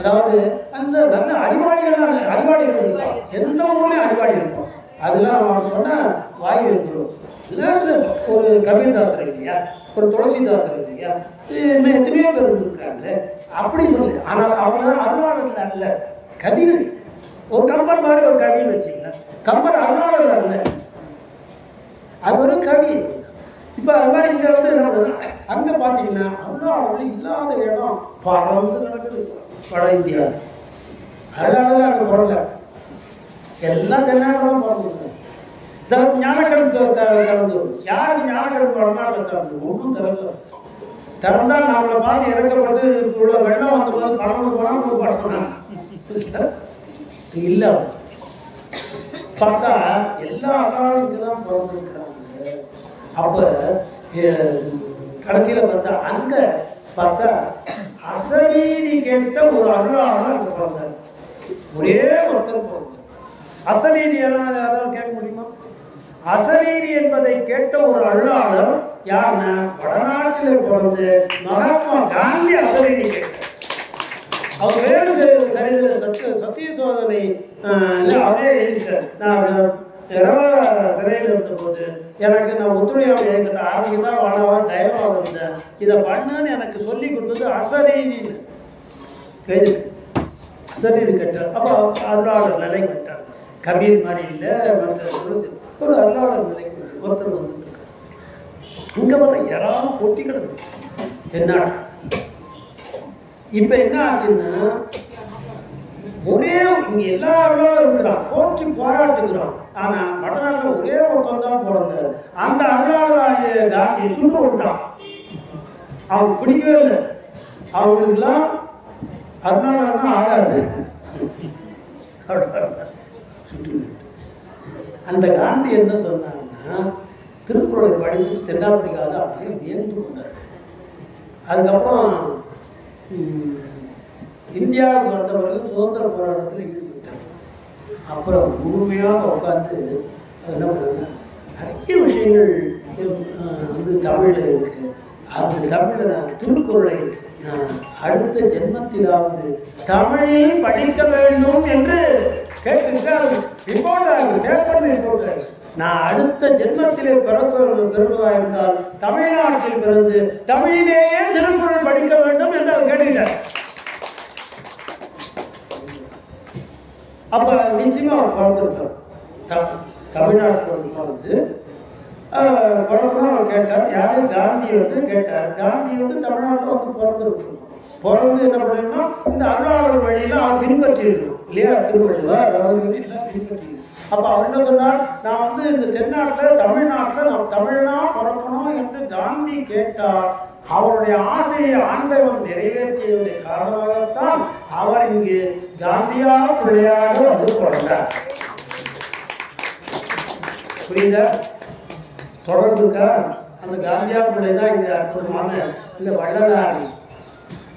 அதாவது அந்த நல்ல அறிவாளிகள் இருப்பாங்க. எந்த ஊர்லேயும் அறிவாளி இருக்கும். அதெல்லாம் அவன் சொன்னால் வாய் வந்துடும். எல்லாரும் ஒரு கபீர்தாசர் இல்லையா, ஒரு துளசிதாசர் இல்லையா, இன்னும் எத்தனையோ பேர் இருந்திருக்காங்களே அப்படி சொல்லு. ஆனால் அவங்க அருளாளர்கள் அல்ல, கவிகள். ஒரு கம்பர் மாதிரி ஒரு கவின்னு வச்சுக்கலாம். கம்பர் அருளாளர்கள் அல்ல, அது ஒரு கவி. இப்போ அது மாதிரி இங்கே வந்து என்ன அங்கே பார்த்தீங்கன்னா அருளாளர்கள் இல்லாத இடம் பறந்து கிடக்குது வட இந்தியாவில். அதனால அங்கே போடல, எல்லாம் தென்னாடுதான் பிறந்திருக்காங்க. ஞானக்கடன் திறந்து யாருக்கு ஞானக்கடன் வடநாட்டில் திறந்து ஒன்றும் திறந்தால் நம்மளை பார்த்து இறக்கப்பட்டு இவ்வளோ வெள்ளம் வந்த போது பணம் போனால் படணும் இல்லை. பார்த்தா எல்லா அருளாளர்களுக்கு தான் பிறந்திருக்கிறாங்க. அப்போ கடைசியில் பார்த்தா அங்கே பார்த்தா அசரீரி கேட்ட ஒரு அருளாளர் அங்கே பிறந்தார். ஒரே ஒருத்தர் பிறந்தார். அசரீரி எல்லாம் யாராவது கேட்க முடியுமா? அசரீரி என்பதை கேட்ட ஒரு அருளாளர் யாருன்னா வடநாட்டிலே பிறந்து மகாத்மா காந்தி அசரீரி கேட்டார். அவர் வேறு சத்திய சோதனை அவரே எழுதிட்டார். நான் இரவாத சிறையில் இருந்தபோது எனக்கு நான் ஒத்துழையாமை இயக்கத்தை ஆரம்பிதான் வாழவா டைரவாக இருந்தேன். இதை பண்ணுன்னு எனக்கு சொல்லி கொடுத்தது அசரீரின்னு கைதுக்கு. அசரீரி கேட்டார். அப்போ அருளாளர் நிலைக்கு விட்டார். கபீர் மாதிரி இல்லை, ஒரு அருளாளர் நிலைக்கு ஒருத்தர் வந்துட்டு இருக்கார். இங்கே பார்த்தா யாராவது பொட்டி கிடக்கு தென்னாடு. இப்போ என்ன ஆச்சுன்னா ஒரே இங்கே எல்லா அருளாளரும் இருக்கிறான், போற்றி பாராட்டுகிறான். ஆனால் வடநாட்டில் ஒரே ஒருத்தன் தான் பிறந்தார். அந்த அருளாளராகிய காந்தியை சுட்டு கொண்டான். அவன் பிடிக்கவே இல்லை. அவங்களுக்கெல்லாம் அருளாளர்னா ஆகாது. சுட்டு அந்த காந்தி என்ன சொன்னாங்கன்னா, திருக்குறளை படிச்சுட்டு தென்னாப்பிரிக்காத அப்படியே வியந்து கொண்டார். அதுக்கப்புறம் இந்தியாவுக்கு வந்த பிறகு சுதந்திர போராட்டத்தில் ஈடுபட்டார். அப்புறம் முழுமையாக உட்காந்து அது என்ன பண்ணுன்னா, நிறைய விஷயங்கள் வந்து தமிழில் இருக்குது. அந்த தமிழில் நான் திருக்குறளை நான் அடுத்த ஜென்மத்திலாவது தமிழில் படிக்க வேண்டும் என்று கேட்டுக்கிட்டு ரிப்போர்ட் பேப்பர் ரிப்போர்ட். நான் அடுத்த ஜென்மத்திலே பிறப்பதாக இருந்தால் தமிழ்நாட்டில் பிறந்து தமிழிலேயே திருக்குறள் படிக்க வேண்டும் என்று அவர் கேட்டுக்கிட்டார். அப்போ நிச்சயமாக அவர் பிறந்திருப்பார். தமிழ்நாட்டில் வந்து பிறந்ததான் அவர் கேட்டார். யாரும் காந்தி வந்து கேட்டார். காந்தி வந்து தமிழ்நாட்டில் வந்து பிறந்திருக்கணும். பிறந்து என்ன பண்ணணும்னா இந்த அருளாளர் வழியில் அவர் பின்பற்றி இருக்கணும் இல்லையா? திருவள்ளுவர் அவர்கள் எல்லாம் பின்பற்றி. அப்போ அவர் என்ன சொன்னார், நான் வந்து இந்த தென்னாட்டில் தமிழ்நாட்டில் நான் தமிழ்னா பிறக்கணும் என்று காந்தி கேட்டார். அவருடைய ஆசையை ஆண்டவன் நிறைவேற்றியதற்கு காரணமாகத்தான் அவர் இங்கு காந்தியா பிள்ளையாக வந்து பிறந்தார். புரியுதா? தொடர்ந்துக்கா அந்த காந்தியா பிள்ளை தான் இந்த அற்புதமான இந்த வள்ளலாரி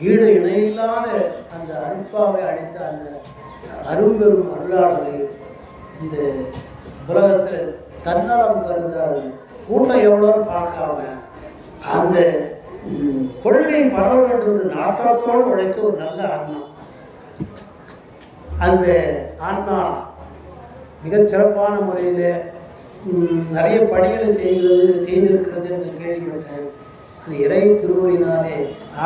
ஈடு இணையில்லாத அந்த அருட்பாவை அடைத்த அந்த அரும்பெரும் அருளாளரை இந்த உலகத்தில் தன்னலம் கருந்தாது கூட்டம் எவ்வளோன்னு பார்க்காம அந்த கொள்கை பரவ வேண்டும் என்று நாட்டத்தோடு உழைத்த ஒரு நல்ல ஆன்மா. அந்த ஆன்மா மிகச் சிறப்பான முறையில் நிறைய பணிகளை செய்திருக்கிறது என்று கேள்விப்பட்டேன். அது இறை திருவள்ளினாலே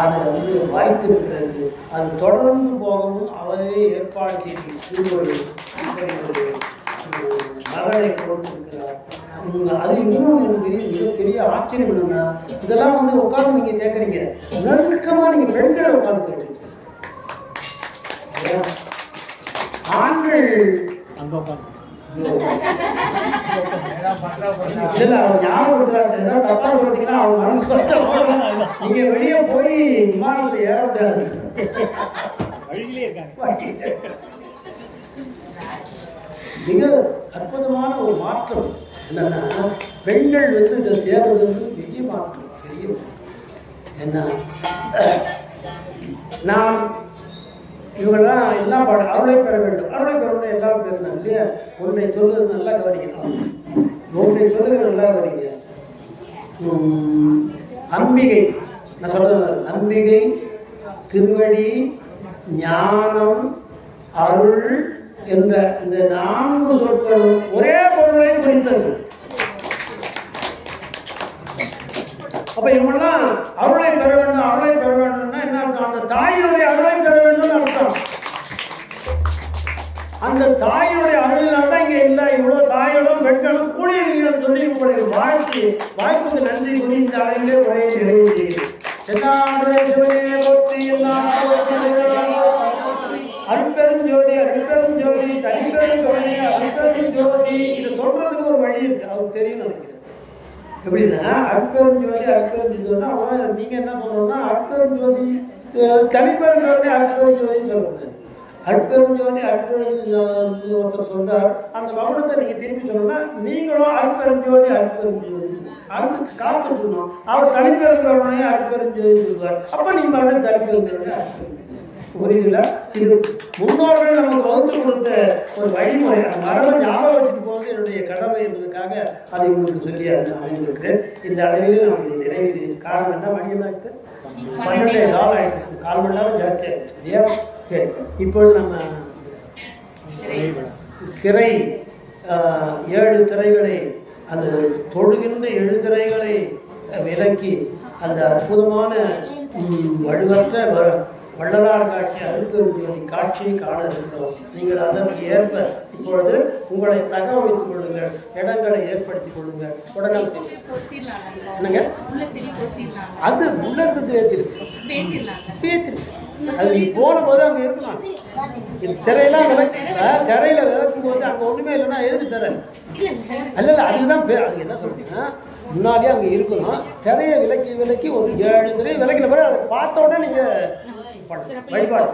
அது வந்து வாய்த்திருக்கிறது. அது தொடர்ந்து போகவும் அவரே ஏற்பாடு செய்து திருவள்ளுவர் மகளை கொடுத்திருக்கிறார். அது இன்னும் எனக்கு மிகப்பெரிய ஆச்சரியம் என்னன்னா, இதெல்லாம் வந்து உட்காந்து நீங்க கேட்குறீங்க, நெருக்கமாக நீங்க பெண்களை உட்காந்து கேட்டுட்டு ஆண்கள் அங்கே உட்காந்து இல்ல அவங்க ஞாபகப்படுத்துறாங்க. தப்பா சொல்றீங்கன்னா அவங்க மனசு நீங்க வெளியே போய் விமானத்தில் ஏற முடியாது. மிக அற்புதமான ஒரு மாற்றம் என்னன்னா, பெண்கள் வந்து இதை சேர்றது பெரிய மாற்றம். பெரிய என்ன நாம் இவங்கெல்லாம் எல்லாம் அருளை பெற வேண்டும், அருளை பெற வேண்டும் எல்லாம் பேசினாங்க இல்லையா? உன்னை சொல்றது நல்லா கவனிக்கணும், உன்னை சொல்லுறது நல்லா கவனிக்க. அம்பிகை நான் சொல்றது, அம்பிகை திருவடி ஞானம் அருள் என்ற இந்த 4 சொற்களும் ஒரே பொருளை குறித்தது. அப்ப இவங்கெல்லாம் அருளை பெற வேண்டும், அருளை பெற வேண்டும்னா என்ன அர்த்தம்? அந்த தாயினுடைய அருளை பெற வேண்டும் அர்த்தம். அந்த தாயினுடைய அருளினால் தான் இங்கே இல்லை இவ்வளோ தாயோடும் பெண்களும் கூடியிருக்கீங்கன்னு சொல்லி உங்களுடைய வாய்ப்புக்கு நன்றி கூறி இந்த அளவிலே உரையை நிறைவு செய்கிறேன். அருட்பெருஞ்சோதி அருட்பெருஞ்சோதி தனிப்பெருஞ்சோதி அருட்பெருஞ்சோதி இதை சொல்றதுக்கு ஒரு வழி இருக்கு, அவருக்கு தெரியும் நினைக்கிறேன். எப்படின்னா அருட்பெருஞ்சோதி அருட்பெருஞ்சோதினா நீங்க என்ன சொல்லணும்னா அருட்பெருஞ்சோதி தனிப்பெருஞ்சோதி அருட்பெருஞ்சோதின்னு சொல்லக்கூடாது. அருட்பெருஞ்சோதி அருட்பெருஞ்சோதி ஒருத்தர் சொல்றார், அந்த மகுடத்தை நீங்க திருப்பி சொல்லணும்னா நீங்களும் அருட்பெருஞ்சோதி அருட்பெருஞ்சோதி அடுத்து காத்துட்டுணும். அவர் தனிப்பெருங்கருணையை அருட்பெருஞ்சோதி சொல்வார். அப்ப நீங்க மறுபடியும் தனிப்பெருங்கருணை அருட்பெருஞ்சோதி. புரியுதுங்களா? இது முன்னோர்கள் நமக்கு வகுத்து கொடுத்த ஒரு வழிமுறை. அந்த மரபை ஞாபகம் வச்சுட்டு போவது என்னுடைய கடமை என்பதற்காக அதை உங்களுக்கு சொல்லி அமைந்திருக்கிறேன். இந்த அளவிலே நாம் இதை நிறைவு செய்ய காரணம் என்ன? மணி என்ன ஆயிடுச்சு? 12 நாள் ஆயிடுச்சு. 4 மணி நேரம் ஜாஸ்தி ஆயிடுச்சு இல்லையா? சரி, இப்பொழுது நம்ம திரை 7 திரைகளை அந்த தொழுகின்ற 7 திரைகளை விலக்கி அந்த அற்புதமான வலுவற்ற வள்ளலார் காட்சி அருட்பெருஞ்சோதி காட்சியை காண இருக்கிறோம். நீங்கள் அதற்கு ஏற்ப இப்பொழுது உங்களை தகவல் வைத்துக் கொள்ளுங்கள், இடங்களை ஏற்படுத்திக் கொள்ளுங்கள். உடனே என்னங்க அது உள்ளது ஏற்றிருக்கு அது நீ போன போது அங்கே இருக்கணும். இது திரையெல்லாம் திரையில விளக்கும் போது அங்கே ஒன்றுமே இல்லைன்னா எதுக்கு திரை? அல்ல அதுதான் அது என்ன சொல்றீங்கன்னா முன்னாடியே அங்கே இருக்கணும். திரையை விலக்கி ஒரு 7 திரையை விலக்கின பிறகு அதை பார்த்த உடனே நீங்கள் வழிபாடு